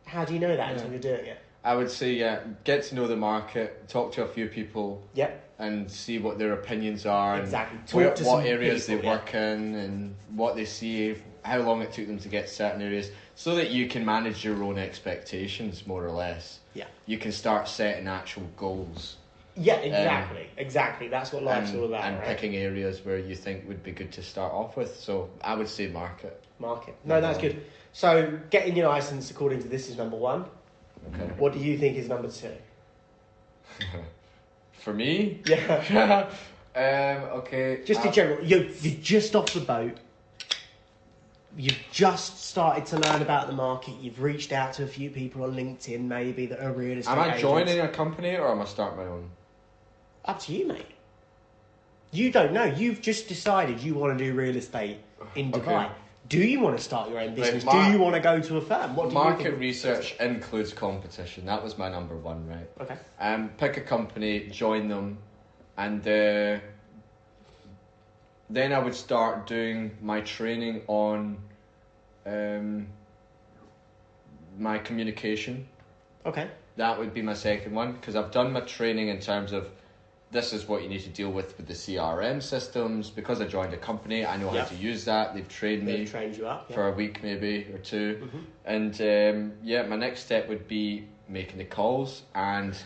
How do you know that until you're doing it? I would say, get to know the market, talk to a few people, Yep. and see what their opinions are, Exactly. and Talk to what some areas people, they work in, and what they see, how long it took them to get certain areas, so that you can manage your own expectations more or less. Yeah. You can start setting actual goals. Yeah, exactly. That's what life's all about, and right? picking areas where you think would be good to start off with. So I would say market. No, that's good. So getting your license, according to this, is number 1. Okay. What do you think is number 2? For me? Yeah. Okay. Just in general, you're just off the boat. You've just started to learn about the market. You've reached out to a few people on LinkedIn, maybe, that are real estate Am I agents. joining a company or am I starting my own? Up to you, mate. You don't know. You've just decided you want to do real estate in Dubai. Okay. Do you want to start your own business? Right, do you want to go to a firm? What do you Market think? research includes competition. That was my number 1, right? Okay. Pick a company, join them, and then I would start doing my training on My communication. Okay. That would be my second one, because I've done my training in terms of this is what you need to deal with the CRM systems. Because I joined a company, I know how to use that. They've trained me. They've trained you up for a week maybe or two. And my next step would be making the calls and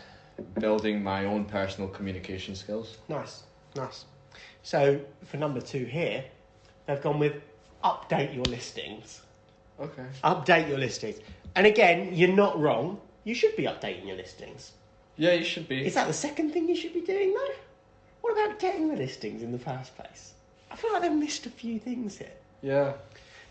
building my own personal communication skills. Nice. So for number 2 here, they've gone with update your listings. Okay. Update your listings. And again, you're not wrong. You should be updating your listings. Yeah, you should be. Is that the second thing you should be doing though? What about getting the listings in the first place? I feel like they've missed a few things here. Yeah.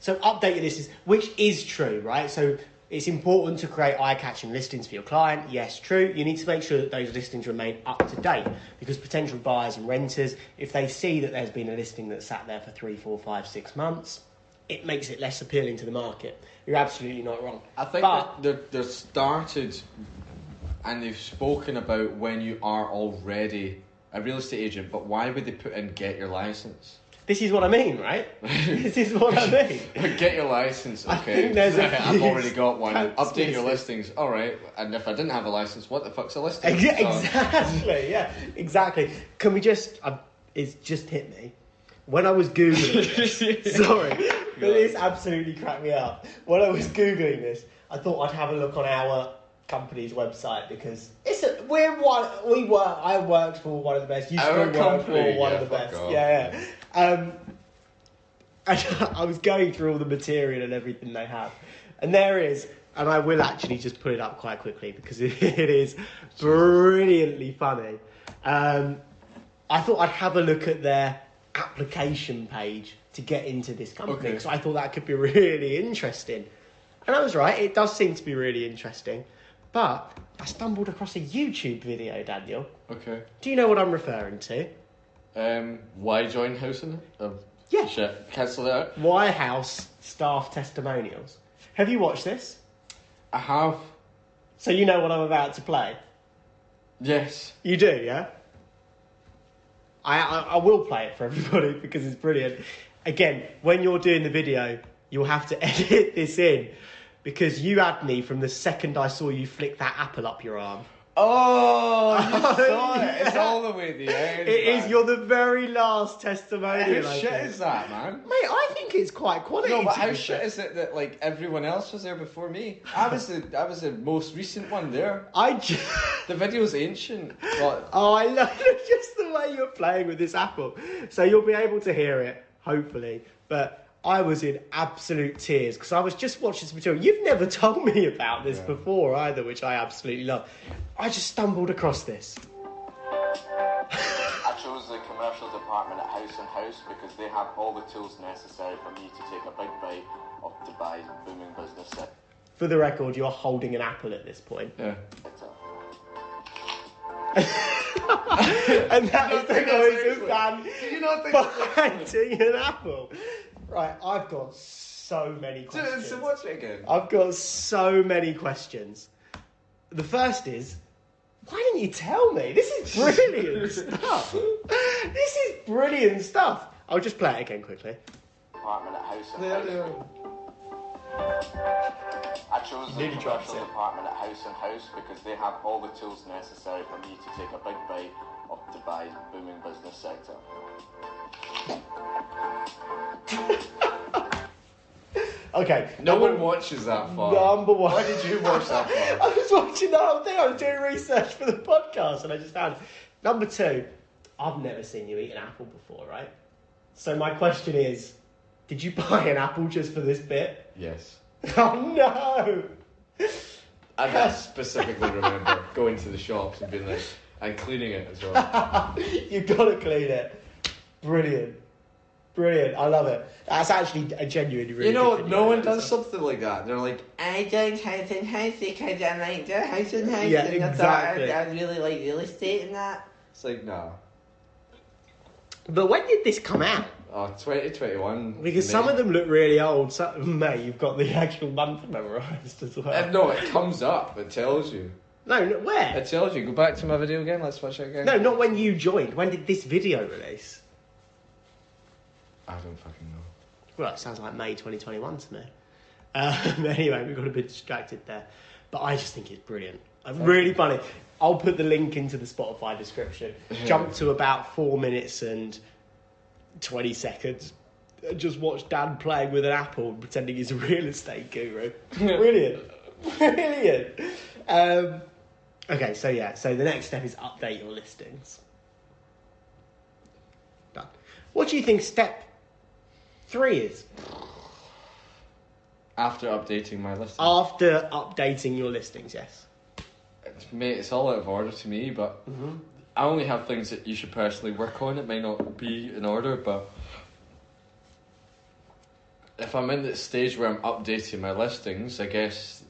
So update your listings, which is true, right? So it's important to create eye-catching listings for your client. Yes, true. You need to make sure that those listings remain up to date, because potential buyers and renters, if they see that there's been a listing that's sat there for 3, 4, 5, 6 months, it makes it less appealing to the market. You're absolutely not wrong. I think that they're started, and they've spoken about when you are already a real estate agent, but why would they put in get your license? This is what I mean, right? This is what I mean. Get your license, okay. I've already got one. Update your listings, all right. And if I didn't have a license, what the fuck's a listing? Exactly, yeah, exactly. Can we just... it's just hit me. When I was Googling this... Sorry, but this absolutely cracked me up. When I was Googling this, I thought I'd have a look on our company's website, because I worked for one of the best. You still work for one of the best. Yeah. I was going through all the material and everything they have, and there is, and I will actually just put it up quite quickly because it is brilliantly funny. I thought I'd have a look at their application page to get into this company, because I thought that could be really interesting. And I was right, it does seem to be really interesting. But I stumbled across a YouTube video, Daniel. Okay. Do you know what I'm referring to? Why join housing? Yeah. Shit, cancel that. Why House staff testimonials. Have you watched this? I have. So you know what I'm about to play? Yes. You do, yeah? I will play it for everybody because it's brilliant. Again, when you're doing the video, you'll have to edit this in, because you had me from the second I saw you flick that apple up your arm. Oh, you saw it. It's all the way at the end. It is. You're the very last testimonial. How shit is that, man? Mate, I think it's quite quality. No, but how shit is it that like everyone else was there before me? I was the most recent one there. The video's ancient. But... Oh, I love just the way you're playing with this apple. So you'll be able to hear it, hopefully. But I was in absolute tears because I was just watching this material. You've never told me about this before either, which I absolutely love. I just stumbled across this. I chose the commercial department at House & House because they have all the tools necessary for me to take a big bite of Dubai's booming business sector. For the record, you're holding an apple at this point. Yeah. And that is the noise of Dan biting an apple. Right, I've got so many questions. So watch it again. I've got so many questions. The first is, why didn't you tell me? This is brilliant stuff. This is brilliant stuff. I'll just play it again quickly. Department at House & House. I chose the commercial department at House & House because they have all the tools necessary for me to take a big bite of Dubai's booming business sector. Okay. No one watches that far. Number one. Why did you watch that far? I was watching the whole thing. I was doing research for the podcast and I just found it. Number two, I've never seen you eat an apple before, right? So my question is, did you buy an apple just for this bit? Yes. Oh no! I specifically remember going to the shops and being like, and cleaning it as well. You've got to clean it. Brilliant. I love it. That's actually a genuinely really good video. No one does something like that. They're like, I joined House & House because I like the House & House. Yeah, and exactly. I really like real estate and that. It's like, no. But when did this come out? Oh, 2021. Because some of them look really old. So, mate, you've got the actual month memorised as well. No, it comes up. It tells you. No, where? It tells you. Go back to my video again. Let's watch it again. No, not when you joined. When did this video release? I don't fucking know. Well, it sounds like May 2021 to me. Anyway, we got a bit distracted there. But I just think it's brilliant. Really funny. I'll put the link into the Spotify description. Jump to about 4 minutes and 20 seconds. And just watch Dan playing with an apple and pretending he's a real estate guru. Brilliant. Brilliant. Okay, so the next step is update your listings. Done. What do you think step 3 is? After updating my listings. After updating your listings, yes. Mate, it's all out of order to me, but I only have things that you should personally work on. It may not be in order, but if I'm in the stage where I'm updating my listings, I guess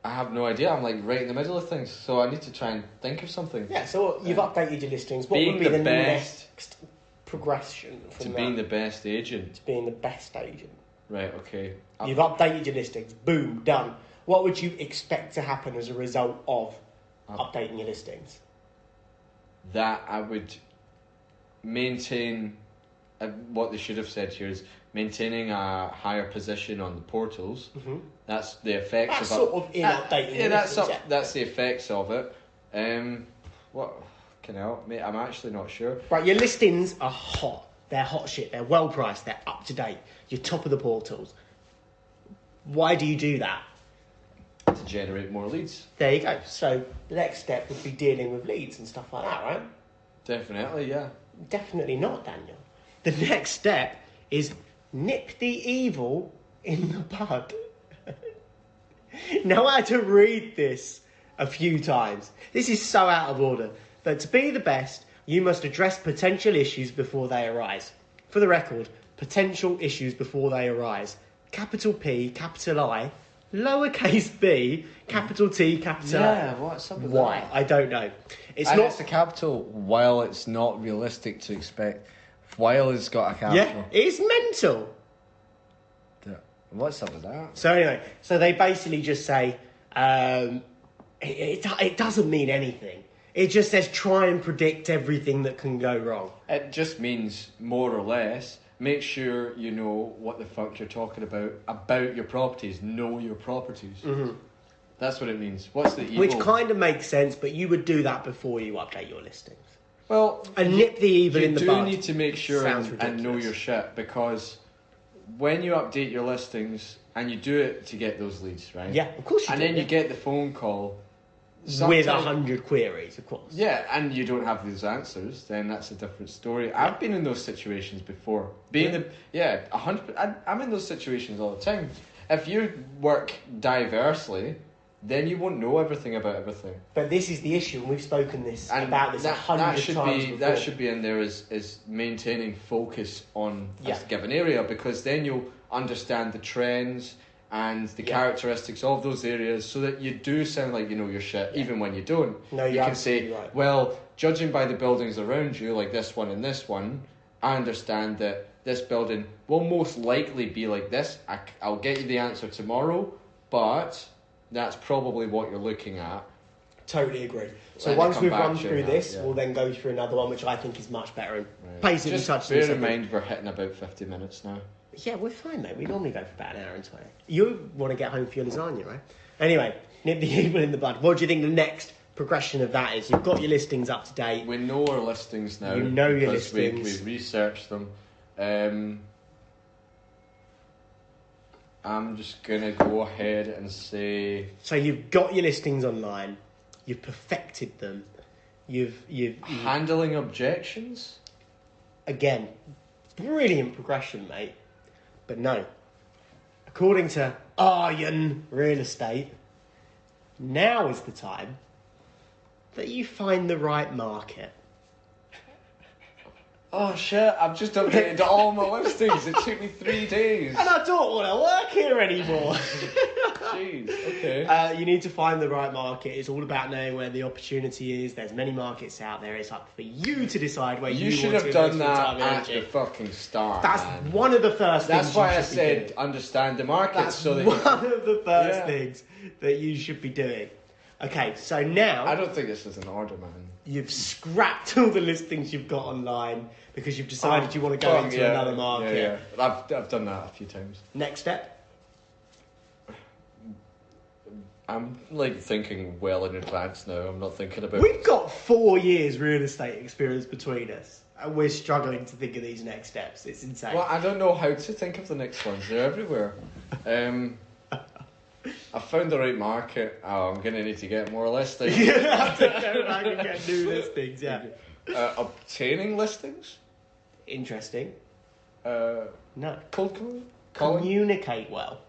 I have no idea. I'm like right in the middle of things, so I need to try and think of something. Yeah, so you've updated your listings. What would be the next progression from to being the best agent? To being the best agent. Right, okay. You've updated your listings. Boom, done. What would you expect to happen as a result of updating your listings? That I would maintain, what they should have said here is maintaining a higher position on the portals. Mm-hmm. That's the effects that's of it. Sort of in updating your listings. That's the effects of it. What can I help, mate? I'm actually not sure. Right, your listings are hot. They're hot shit. They're well priced. They're up to date. You're top of the portals. Why do you do that? To generate more leads. There you go. So the next step would be dealing with leads and stuff like that, right? Definitely, yeah. Definitely not, Daniel. The next step is nip the evil in the bud. Now I had to read this a few times. This is so out of order. But to be the best, you must address potential issues before they arise. For the record, potential issues before they arise. Capital P, capital I, lowercase b, capital T, capital A. Yeah, what's up with Why? that? I don't know. It's a capital while it's not realistic to expect. While it's got a capital. Yeah, it's mental. What's up with that? So anyway, they basically just say, it doesn't mean anything. It just says try and predict everything that can go wrong. It just means, more or less, make sure you know what the fuck you're talking about your properties. Know your properties. Mm-hmm. That's what it means. What's the evil? Which kind of makes sense, but you would do that before you update your listings. Well, and nip the evil in the bud. You do need to make sure and know your shit, because when you update your listings, and you do it to get those leads, right? Yeah, of course you do. And then you get the phone call with 100 queries, of course. Yeah, and you don't have those answers, then that's a different story. Yeah. I've been in those situations before. 100. I'm in those situations all the time. If you work diversely, then you won't know everything about everything. But this is the issue, and we've spoken about this 100 times before. That should be in there is maintaining focus on a given area, because then you'll understand the trends and the characteristics of those areas, so that you do sound like you know your shit, even when you don't. No, you can say, right. Well, judging by the buildings around you, like this one and this one, I understand that this building will most likely be like this. I'll get you the answer tomorrow, but that's probably what you're looking at. Totally agree. So once we've run through this, we'll then go through another one, which I think is much better. And basically, just bear in mind we're hitting about 50 minutes now. Yeah, we're fine, mate. We normally go for about an hour and 20. You want to get home for your lasagna, right? Anyway, nip the evil in the bud. What do you think the next progression of that is? You've got your listings up to date. We know our listings now. You know your listings. We've researched them. I'm just going to go ahead and say... So you've got your listings online. You've perfected them. You've handling objections? Again, brilliant progression, mate. But no. According to Aryan Real Estate, now is the time that you find the right market. Oh shit, I've just updated all my listings. It took me 3 days. And I don't want to work here anymore. Jeez, okay. You need to find the right market. It's all about knowing where the opportunity is. There's many markets out there. It's up for you to decide where you should want have to done that at the fucking start. That's man. One of the first things. That's why I said understand the market. That's so that one of the first things that you should be doing. Okay, so now... I don't think this is an order, man. You've scrapped all the listings you've got online because you've decided you want to go into another market. Yeah. I've done that a few times. Next step? I'm like thinking well in advance now. I'm not thinking about... We've got 4 years real estate experience between us, and we're struggling to think of these next steps. It's insane. Well, I don't know how to think of the next ones. They're everywhere. I found the right market. Oh, I'm going to need to get more listings. You have to go back and get new listings, yeah. Obtaining listings? Interesting. No. Cold calling? Communicate well.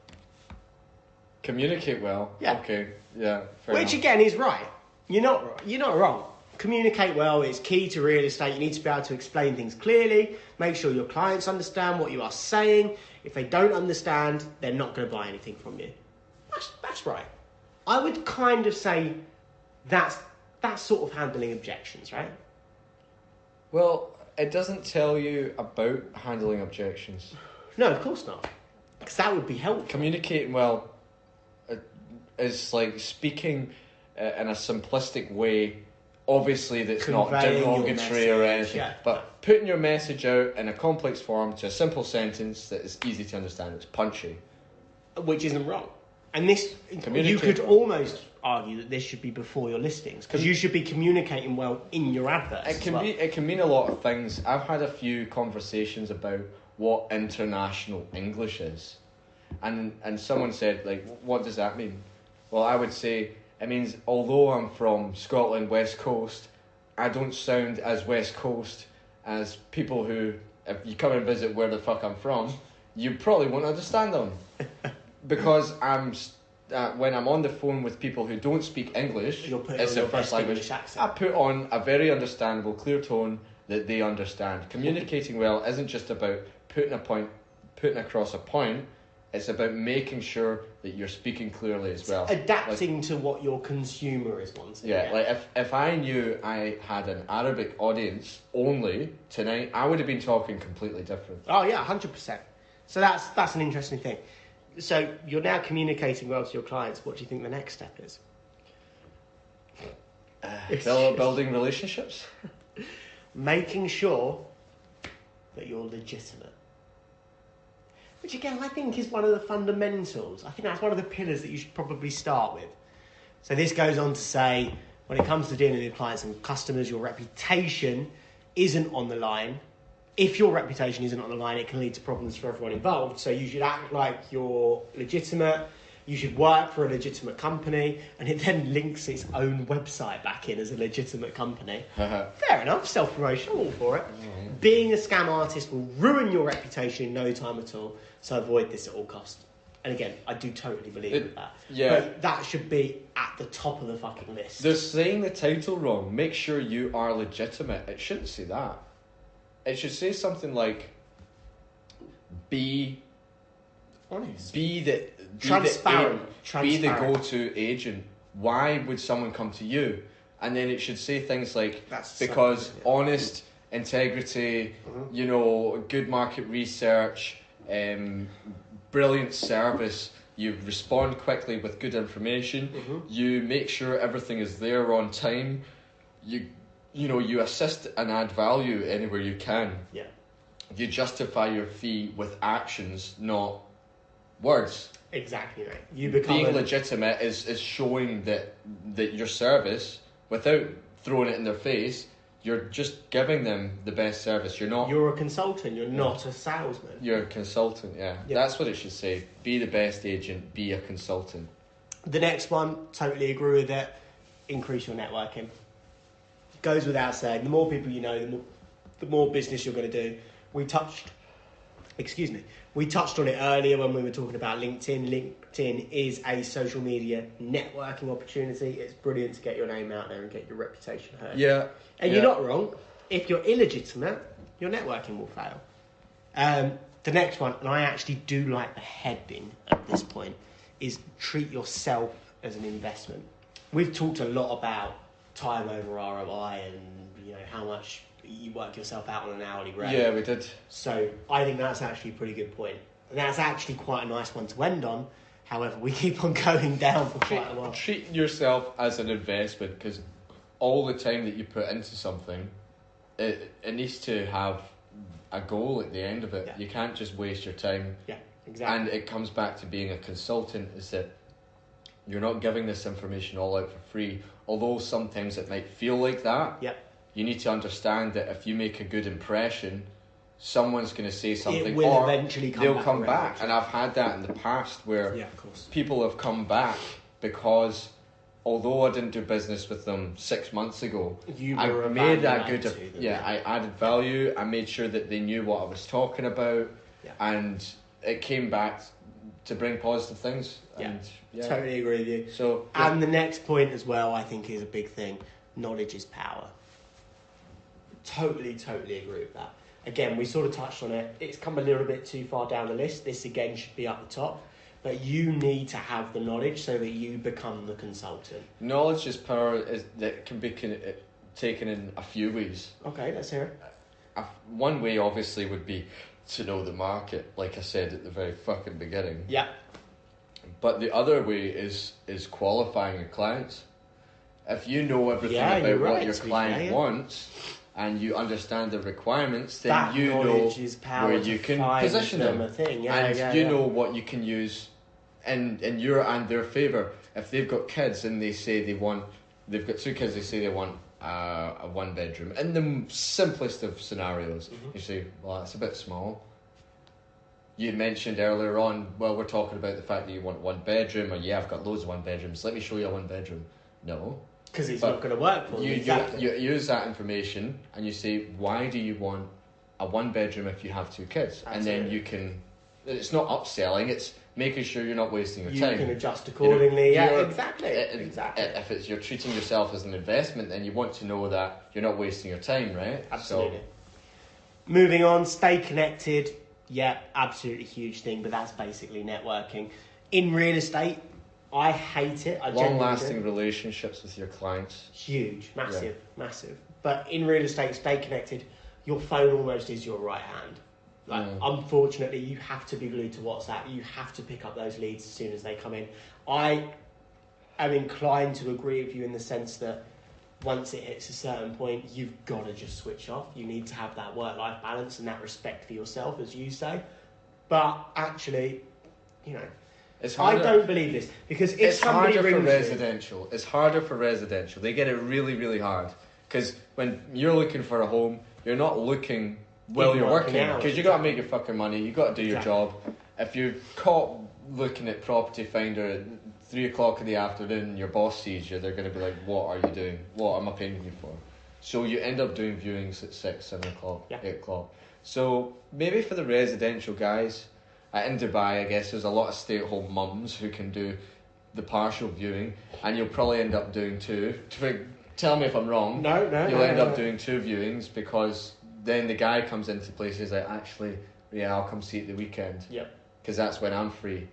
Communicate well? Yeah. Okay, yeah. Which again is right. You're not wrong. Communicate well is key to real estate. You need to be able to explain things clearly. Make sure your clients understand what you are saying. If they don't understand, they're not going to buy anything from you. That's right. I would kind of say that's sort of handling objections, right? Well, it doesn't tell you about handling objections. No, of course not. Because that would be helpful. Communicating well is like speaking in a simplistic way. Obviously, that's not derogatory or anything. Yeah. But putting your message out in a complex form to a simple sentence that is easy to understand. It's punchy. Which isn't wrong. And this, you could almost argue that this should be before your listings, because you should be communicating well in your adverts. It can mean a lot of things. I've had a few conversations about what international English is, and someone said, like, what does that mean? Well, I would say it means although I'm from Scotland, West Coast, I don't sound as West Coast as people who, if you come and visit where the fuck I'm from, you probably won't understand them. Because when I'm on the phone with people who don't speak English, it's their first language, I put on a very understandable, clear tone that they understand. Communicating well isn't just about putting across a point. It's about making sure that you're speaking clearly as well. Adapting to what your consumer is wanting. Yeah, like if I knew I had an Arabic audience only tonight, I would have been talking completely different. Oh yeah, 100%. So that's an interesting thing. So you're now communicating well to your clients. What do you think the next step is? Building relationships. Making sure that you're legitimate. Which again, I think is one of the fundamentals. I think that's one of the pillars that you should probably start with. So this goes on to say, when it comes to dealing with clients and customers, your reputation isn't on the line. If your reputation isn't on the line, it can lead to problems for everyone involved. So you should act like you're legitimate. You should work for a legitimate company, and it then links its own website back in as a legitimate company. Fair enough, self-promotion, I'm all for it. Being a scam artist will ruin your reputation in no time at all, so avoid this at all costs. And again, I do totally believe in that. Yeah. But that should be at the top of the fucking list. They're saying the title wrong. Make sure you are legitimate. It shouldn't say that. It should say something like, be honest. Transparent. Be the go-to agent. Why would someone come to you? And then it should say things like, because honest, integrity, good market research, brilliant service, you respond quickly with good information, you make sure everything is there on time, you assist and add value anywhere you can. Yeah. You justify your fee with actions, not words. Exactly right. Being legitimate is showing that your service, without throwing it in their face, you're just giving them the best service. You're a consultant. You're not a salesman. You're a consultant. Yeah. That's what it should say. Be the best agent. Be a consultant. The next one, totally agree with it. Increase your networking. Goes without saying. The more people you know, the more business you're going to do. We touched on it earlier when we were talking about LinkedIn. LinkedIn is a social media networking opportunity. It's brilliant to get your name out there and get your reputation heard. Yeah. And you're not wrong. If you're illegitimate, your networking will fail. The next one, and I actually do like the heading at this point, is treat yourself as an investment. We've talked a lot about time over ROI and how much you work yourself out on an hourly rate. Yeah, we did. So I think that's actually a pretty good point. And that's actually quite a nice one to end on. However, we keep on going down for quite a while. Treat yourself as an investment, because all the time that you put into something, it needs to have a goal at the end of it. Yeah. You can't just waste your time. Yeah, exactly. And it comes back to being a consultant, is that you're not giving this information all out for free. Although sometimes it might feel like that. Yeah. You need to understand that if you make a good impression, someone's going to say something, it will or eventually come they'll back come back. And I've had that in the past where of course. people have come back because although I didn't do business with them 6 months ago, I made that good. I added value. I made sure that they knew what I was talking about, and it came back to bring positive things. And, totally agree with you. So, and the next point as well, I think, is a big thing. Knowledge is power. Totally agree with that. Again, we sort of touched on it. It's come a little bit too far down the list. This again should be up the top. But you need to have the knowledge so that you become the consultant. Knowledge is power. That can be taken in a few ways. Okay, let's hear it. One way, obviously, would be to know the market, like I said at the very fucking beginning. Yeah. But the other way is qualifying your clients. If you know everything about what your client wants and you understand the requirements, then that you know where you can position them. You know what you can use in your and their favour. If they've got kids and they've got 2 kids, they say they want a 1-bedroom. In the simplest of scenarios, you say, well, that's a bit small. You mentioned earlier on, well, we're talking about the fact that you want 1 bedroom, or I've got loads of 1-bedrooms. Let me show you a 1-bedroom. No. Because it's not going to work for you. You use that information and you say, why do you want a 1-bedroom if you have 2 kids? Absolutely. And then you can, it's not upselling, it's making sure you're not wasting your time. You can adjust accordingly. Exactly. If you're treating yourself as an investment, then you want to know that you're not wasting your time, right? Absolutely. So, moving on, stay connected. Yeah, absolutely huge thing, but that's basically networking. In real estate, I hate it. Long-lasting relationships with your clients. Huge, massive. But in real estate, stay connected. Your phone almost is your right hand. Unfortunately, you have to be glued to WhatsApp. You have to pick up those leads as soon as they come in. I am inclined to agree with you in the sense that once it hits a certain point, you've got to just switch off. You need to have that work-life balance and that respect for yourself, as you say. But actually, I don't believe this, because if somebody rings it's harder for residential. They get it really, really hard, because when you're looking for a home, you're not looking while you're working, because you got to make your fucking money. You got to do your job. If you're caught looking at Property Finder at 3:00 in the afternoon, your boss sees you, they're going to be like, "What are you doing? What am I paying you for?" So you end up doing viewings at 6, 7 o'clock, 8 o'clock. So maybe for the residential guys. In Dubai, I guess there's a lot of stay-at-home mums who can do the partial viewing, and you'll probably end up doing 2. Tell me if I'm wrong. No. You'll end up doing 2 viewings, because then the guy comes into places like, actually, I'll come see it the weekend. Yep. Because that's when I'm free.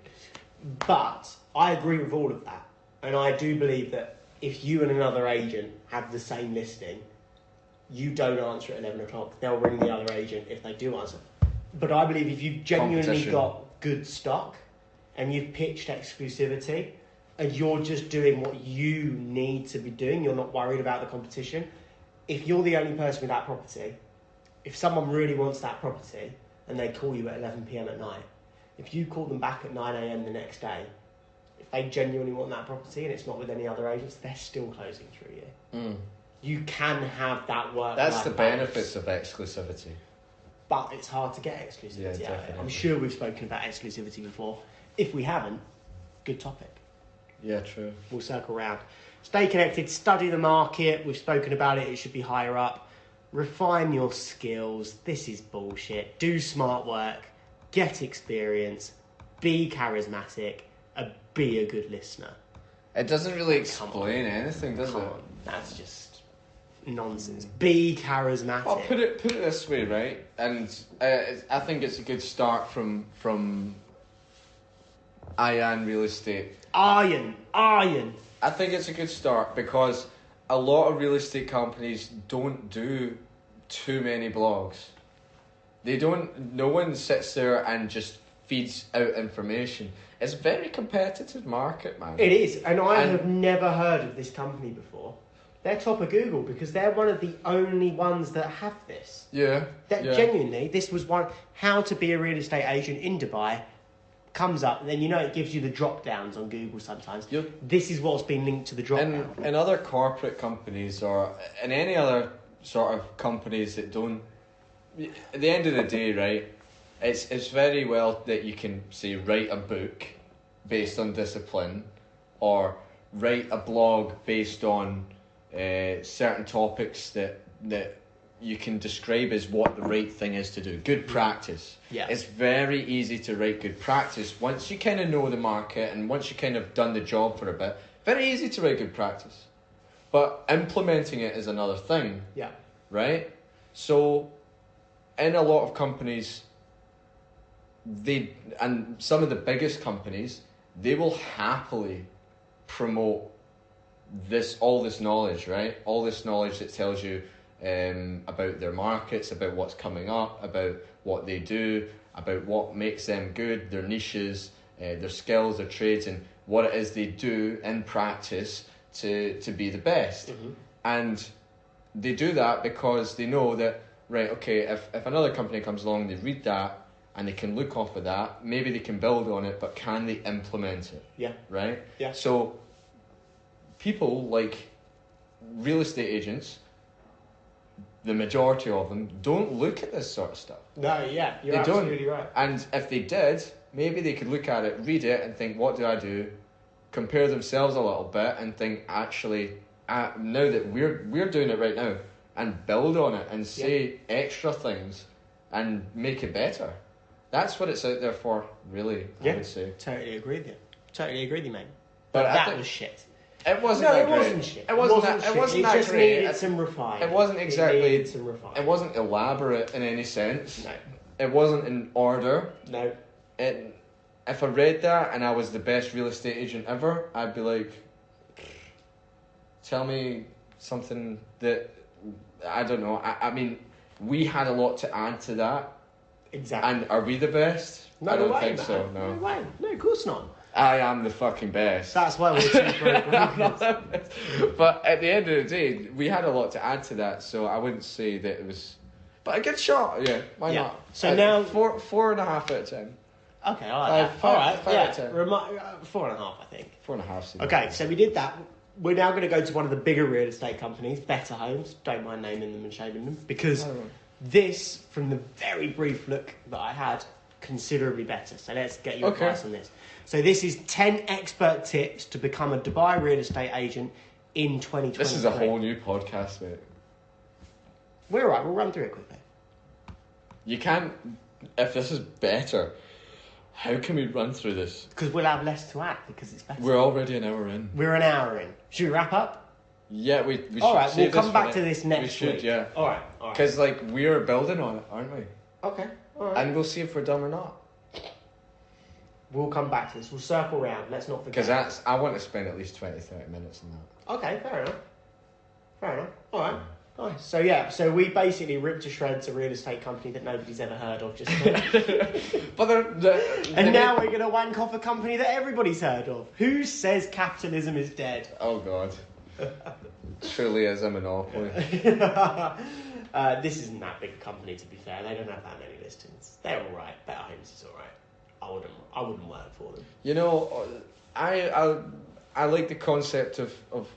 But I agree with all of that, and I do believe that if you and another agent have the same listing, you don't answer at 11 o'clock. They'll ring the other agent if they do answer. But I believe if you've genuinely got good stock and you've pitched exclusivity and you're just doing what you need to be doing, you're not worried about the competition. If you're the only person with that property, if someone really wants that property and they call you at 11 p.m. at night, if you call them back at 9 a.m. the next day, if they genuinely want that property and it's not with any other agents, they're still closing through you. You can have that work. That's the benefits of exclusivity. But it's hard to get exclusivity out of it. I'm sure we've spoken about exclusivity before. If we haven't, good topic. Yeah, true. We'll circle round. Stay connected, study the market. We've spoken about it. It should be higher up. Refine your skills. This is bullshit. Do smart work. Get experience. Be charismatic. And be a good listener. It doesn't really explain anything, does it? That's just nonsense. Be charismatic. Well, put it this way, right? And I think it's a good start from Iron Real Estate. Iron. I think it's a good start because a lot of real estate companies don't do too many blogs. They don't. No one sits there and just feeds out information. It's a very competitive market, man. It is, and I have never heard of this company before. They're top of Google because they're one of the only ones that have this. Yeah. Genuinely, this was one. How to be a real estate agent in Dubai comes up, and then it gives you the drop downs on Google sometimes. This is what's been linked to the drop down. In other corporate companies or in any other sort of companies that don't, at the end of the day, right, it's very well that you can say write a book based on discipline or write a blog based on certain topics that you can describe as what the right thing is to do. Good practice. Yeah. It's very easy to write good practice once you kind of know the market and once you kind of done the job for a bit. Very easy to write good practice. But implementing it is another thing. Yeah. Right? So in a lot of companies, and some of the biggest companies, they will happily promote all this knowledge, right? All this knowledge that tells you about their markets, about what's coming up, about what they do, about what makes them good, their niches, their skills, their trades, and what it is they do in practice to be the best. Mm-hmm. And they do that because they know that, right, okay, if another company comes along, they read that, and they can look off of that, maybe they can build on it, but can they implement it? Yeah. Right? Yeah. So people like real estate agents, the majority of them, don't look at this sort of stuff. No, yeah, you're They absolutely don't. right. And if they did, maybe they could look at it, read it, and think, what do I do? Compare themselves a little bit and think, actually, now that we're doing it right now, and build on it and say extra things and make it better. That's what it's out there for, really, I would say. Totally agree with you, mate. But that was shit. It wasn't that great. It wasn't shit. It wasn't that just great. Needed some refinement. It wasn't exactly. It needed some refinement. It wasn't elaborate in any sense. No. It wasn't in order. No. If I read that and I was the best real estate agent ever, I'd be like, tell me something that, I don't know. I mean, we had a lot to add to that. Exactly. And are we the best? No, I don't way, think man. so, no. No way. No, of course not. I am the fucking best. That's why we're two broke. But at the end of the day, we had a lot to add to that, so I wouldn't say that it was. But a good shot, yeah. Why not? So now 4.5 out of 10. Okay, I like that. All right, 5 out of 10. 4.5, I think. 4.5. Okay, so we did that. We're now going to go to one of the bigger real estate companies, Better Homes. Don't mind naming them and shaming them, because this, from the very brief look that I had, considerably better. So let's get your advice on this. So this is 10 expert tips to become a Dubai real estate agent in 2023. This is a whole new podcast, mate. We're all right. We'll run through it quickly. You can't. If this is better, how can we run through this? Because we'll have less to add because it's better. We're already an hour in. We're an hour in. Should we wrap up? Yeah, we should. All right, we'll save come back to this next week. We should, yeah. All right. Because we're building on it, aren't we? Okay. All right. And we'll see if we're done or not. We'll come back to this. We'll circle round. Let's not forget. Because I want to spend at least 20-30 minutes on that. Okay, fair enough. All right. Nice. So we basically ripped to shreds a real estate company that nobody's ever heard of. But now we're going to wank off a company that everybody's heard of. Who says capitalism is dead? Oh God. Truly is a monopoly. This isn't that big a company, to be fair. They don't have that many listings. They're all right. Better Homes is all right. I wouldn't work for them. You know, I like the concept of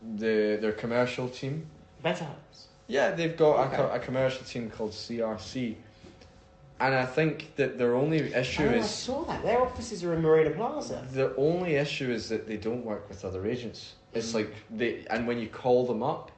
their commercial team. Better Homes. Yeah, they've got a commercial team called CRC, and I think that their only issue is. I saw that their offices are in Marina Plaza. The only issue is that they don't work with other agents. It's like and when you call them up,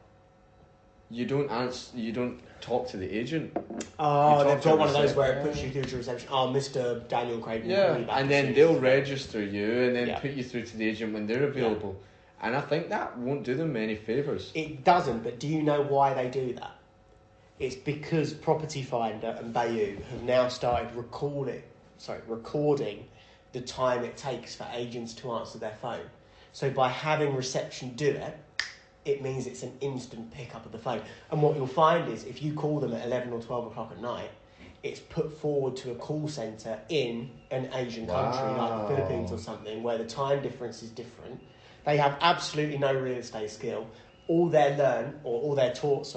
you don't answer. You don't talk to the agent. Oh, they've got one of those where it puts you through to reception. Oh, Mr. Daniel Craig. Yeah, and then they'll register you and then put you through to the agent when they're available. Yeah. And I think that won't do them any favours. It doesn't, but do you know why they do that? It's because Property Finder and Bayou have now started recording the time it takes for agents to answer their phone. So by having reception do it, it means it's an instant pick up of the phone. And what you'll find is if you call them at 11 or 12 o'clock at night, it's put forward to a call centre in an Asian country like the Philippines or something, where the time difference is different. They have absolutely no real estate skill. All they're taught,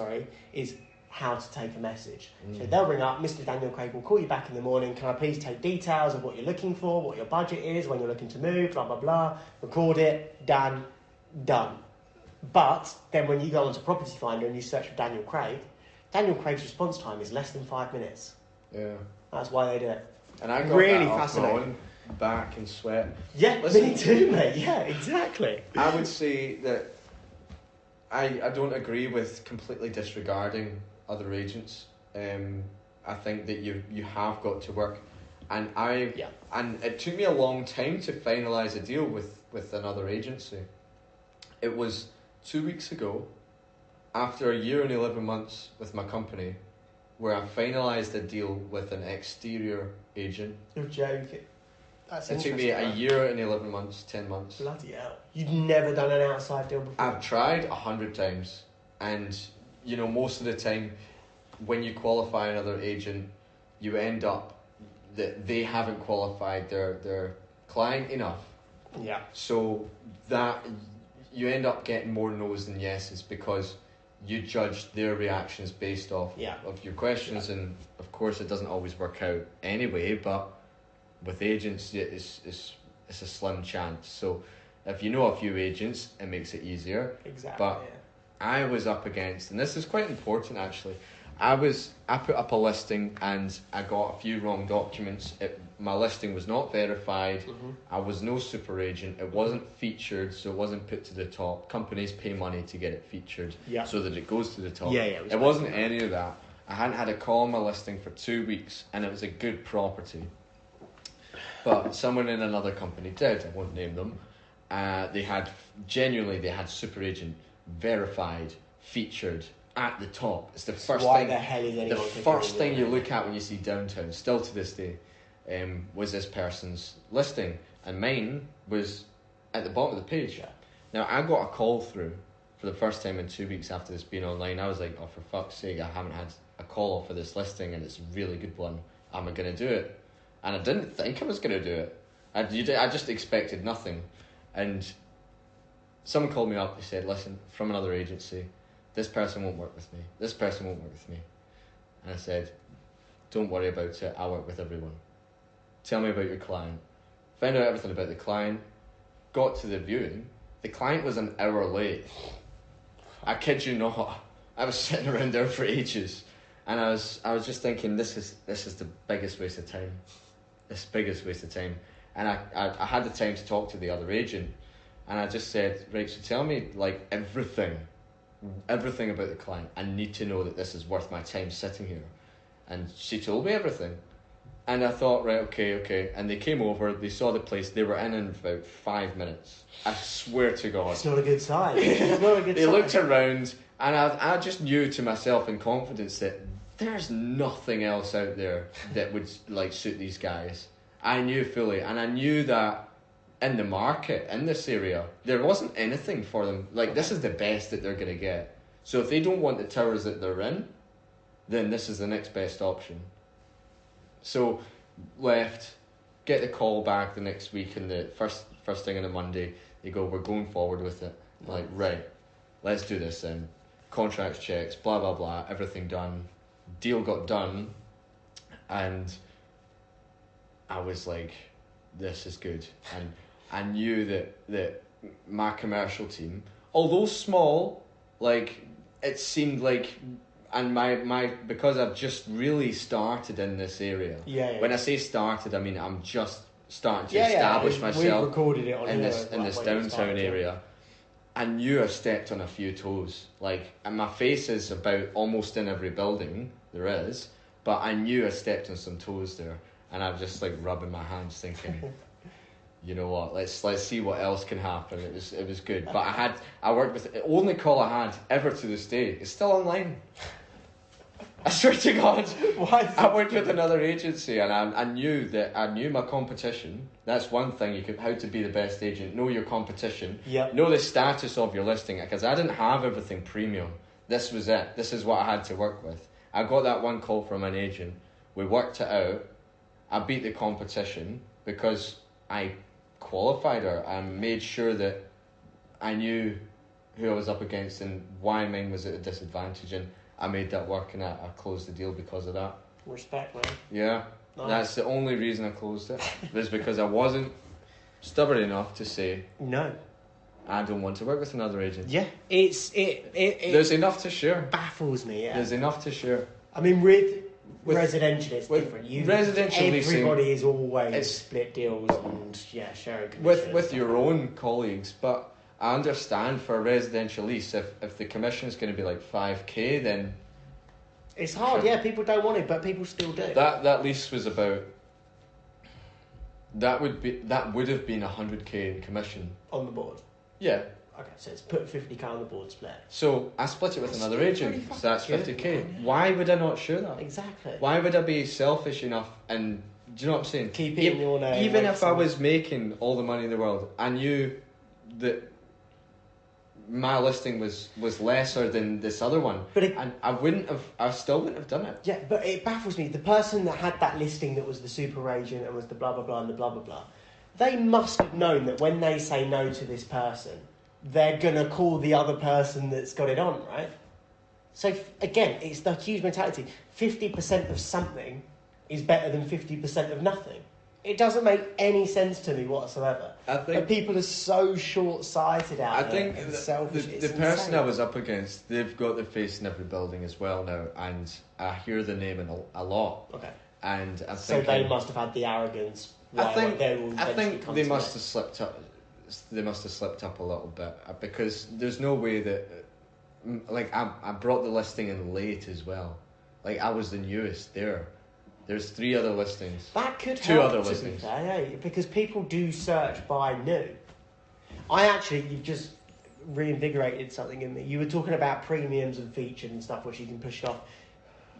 is how to take a message. So they'll ring up, Mr. Daniel Craig will call you back in the morning, can I please take details of what you're looking for, what your budget is, when you're looking to move, blah, blah, blah, record it, done. But then when you go onto Property Finder and you search for Daniel Craig's response time is less than 5 minutes. Yeah. That's why they do it. And I got really that fascinating. off my own back and sweat. Yeah, me too, mate. Yeah, exactly. I would say that I don't agree with completely disregarding other agents. I think that you have got to work, and it took me a long time to finalise a deal with another agency. It was 2 weeks ago, after a year and 11 months with my company, where I finalised a deal with an exterior agent. You're joking. That's it took me a year and 11 months, 10 months. Bloody hell. You've never done an outside deal before? I've tried 100 times, and most of the time when you qualify another agent, you end up that they haven't qualified their client enough. Yeah. So that you end up getting more no's than yeses because you judge their reactions based off of your questions, and of course it doesn't always work out anyway, but with agents it's a slim chance. So if you know a few agents, it makes it easier. Exactly. But I was up against, and this is quite important actually, I put up a listing and I got a few wrong documents. My listing was not verified. Mm-hmm. I was no super agent. It wasn't featured, so it wasn't put to the top. Companies pay money to get it featured so that it goes to the top. It wasn't any of that. I hadn't had a call on my listing for 2 weeks, and it was a good property. But someone in another company did. I won't name them. They had super agent verified, featured at the top. It's the first Why thing. the hell is anyone the first thing you look at when you see downtown, still to this day, was this person's listing, and mine was at the bottom of the page. Now I got a call through for the first time in 2 weeks after this being online. I was like, oh, for fuck's sake, I haven't had a call for this listing, and it's a really good one. Am I going to do it? And I didn't think I was going to do it. I just expected nothing. And someone called me up. They said, listen, from another agency, this person won't work with me. This person won't work with me. And I said, don't worry about it. I work with everyone. Tell me about your client. Found out everything about the client. Got to the viewing. The client was an hour late. I kid you not. I was sitting around there for ages. And I was just thinking, this is the biggest waste of time. And I had the time to talk to the other agent. And I just said, right, so tell me like everything about the client. I need to know that this is worth my time sitting here. And she told me everything. And I thought, right, okay. And they came over, they saw the place, they were in about 5 minutes. I swear to God. It's not a good sign. It's not a good They sign. looked around, and I just knew to myself in confidence that there's nothing else out there that would like suit these guys. I knew fully, and I knew that in the market, in this area, there wasn't anything for them. Like, this is the best that they're going to get. So if they don't want the towers that they're in, then this is the next best option. So left, get the call back the next week, and the first thing on a Monday, they go, we're going forward with it. I'm like, right, let's do this then. Contracts, checks, blah, blah, blah, everything done. Deal got done, and I was like, this is good. And I knew that my commercial team, although small, like, it seemed like, and my because I've just really started in this area. Yeah. When I say started, I mean I'm just starting to establish myself. We've recorded it on in this downtown area. I knew I stepped on a few toes. Like, and my face is about almost in every building there is, but I knew I stepped on some toes there, and I'm just like rubbing my hands, thinking, you know what? Let's see what else can happen. It was good, but I worked with the only call I had ever to this day. It's still online. I swear to God. I worked with another agency, and I knew my competition. That's one thing how to be the best agent. Know your competition. Yep. Know the status of your listing, because I didn't have everything premium. This was it. This is what I had to work with. I got that one call from an agent We worked it out. I beat the competition because I qualified her and made sure that I knew who I was up against and why mine was at a disadvantage, and I made that work, and I closed the deal because of that. Respect, man. Yeah. Nice. That's the only reason I closed it. Was because I wasn't stubborn enough to say no. I don't want to work with another agent. Yeah, it there's enough to share. Baffles me. Yeah, there's enough to share. I mean, with residential, it's different. Everybody is always split deals and sharing commissions. With your own colleagues, but I understand for a residential lease, if the commission is going to be like 5k, then it's hard. Yeah, people don't want it, but people still do. That lease was about. That would have been 100k in commission on the board. Yeah. Okay, so it's put 50k on the board split. So I split it with another agent, so that's 50k. Why would I not share that? Exactly. Why would I be selfish enough and, do you know what I'm saying? Keep it in your name. Even if I was making all the money in the world, I knew that my listing was lesser than this other one, and I still wouldn't have done it. Yeah, but it baffles me. The person that had that listing that was the super agent and was the blah blah blah and the blah blah blah, they must have known that when they say no to this person, they're gonna call the other person that's got it on, right? So again, it's the huge mentality. 50% of something is better than 50% of nothing. It doesn't make any sense to me whatsoever. I think people are so short-sighted out there. I think and selfish. The person I was up against, they've got their face in every building as well now, and I hear the name a lot. Okay. And I'm so thinking, they must have had the arrogance. I think they must have slipped up. They must have slipped up a little bit, because there's no way that, like, I brought the listing in late as well. Like, I was the newest there. There's 3 other listings. That could help. 2 other listings. Be fair, yeah, because people do search by new. You've just reinvigorated something in me. You were talking about premiums and featured and stuff, which you can push off.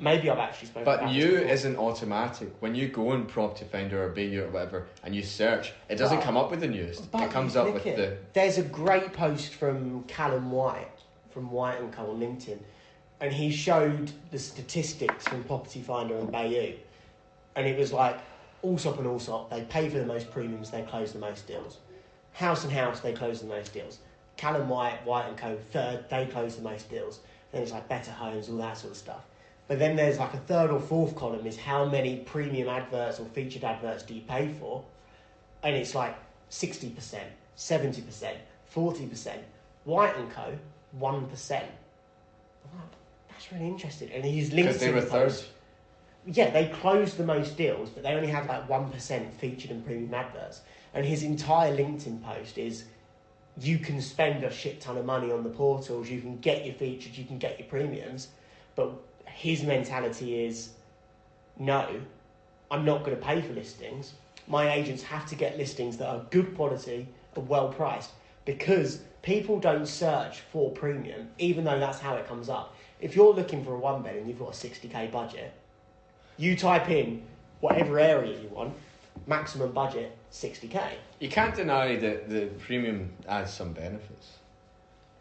Maybe I've actually spoken about But new isn't automatic. When you go on Property Finder or Bayou or whatever, and you search, it doesn't come up with the newest. It comes up with the... There's a great post from Callum White, from White & Co on LinkedIn, and he showed the statistics from Property Finder and Bayou. And it was like, Allsop and Allsop, they pay for the most premiums, they close the most deals. House and House, they close the most deals. Callum White, White & Co, third, they close the most deals. Then it's like Better Homes, all that sort of stuff. But then there's like a third or fourth column is how many premium adverts or featured adverts do you pay for? And it's like 60%, 70%, 40%. White & Co, 1%. That's really interesting. And he's linked to because they were third. Yeah, they closed the most deals, but they only had like 1% featured and premium adverts. And his entire LinkedIn post is, you can spend a shit ton of money on the portals, you can get your featured, you can get your premiums, but his mentality is, no, I'm not going to pay for listings. My agents have to get listings that are good quality and well priced, because people don't search for premium, even though that's how it comes up. If you're looking for a 1-bed and you've got a 60k budget, you type in whatever area you want, maximum budget, 60k. You can't deny that the premium adds some benefits.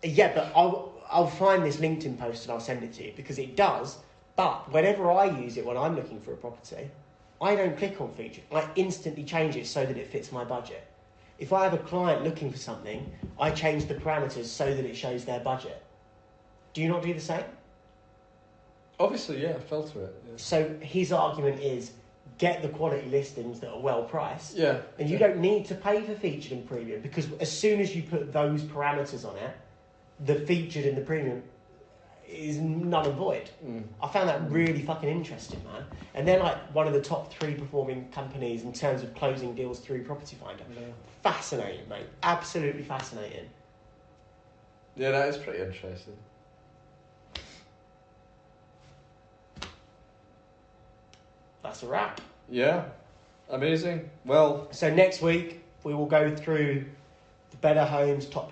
Yeah, but I'll find this LinkedIn post and I'll send it to you, because it does. But whenever I use it when I'm looking for a property, I don't click on feature. I instantly change it so that it fits my budget. If I have a client looking for something, I change the parameters so that it shows their budget. Do you not do the same? Obviously, yeah, filter it. Yeah. So his argument is, get the quality listings that are well priced. Yeah. And you don't need to pay for featured and premium, because as soon as you put those parameters on it, the featured and the premium is null and void. I found that really fucking interesting, man. And they're like one of the top 3 performing companies in terms of closing deals through Property Finder. Yeah. Fascinating, mate. Absolutely fascinating. Yeah, that is pretty interesting. That's a wrap. Yeah. Amazing. Well... So next week, we will go through the Better Homes top...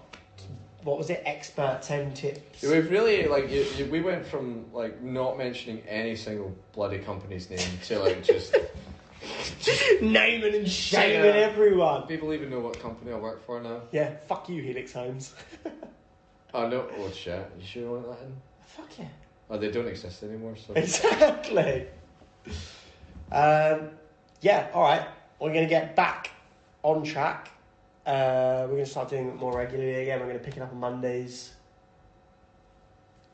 What was it? Expert 10 tips. We've really, like, we went from, like, not mentioning any single bloody company's name to, like, just naming and shaming everyone. People even know what company I work for now. Yeah, fuck you, Helix Homes. Oh, no. Oh, shit. You sure you want that in? Fuck yeah. Oh, they don't exist anymore, so... Exactly. Yeah, all right. We're going to get back on track. We're going to start doing it more regularly again. We're going to pick it up on Mondays.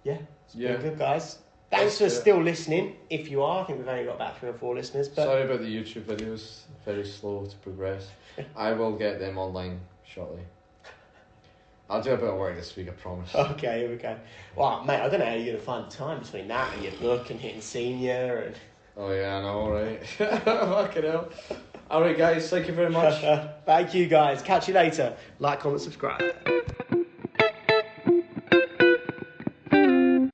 Yeah, it's been good, guys. Thanks for still listening, if you are. I think we've only got about 3 or 4 listeners. But sorry about the YouTube videos. Very slow to progress. I will get them online shortly. I'll do a bit of work this week, I promise. Okay, here we go. Well, mate, I don't know how you're going to find time between that and your book and hitting senior. And... Oh, yeah, I know, right? Fucking hell. All right, guys, thank you very much. Thank you, guys. Catch you later. Like, comment, subscribe.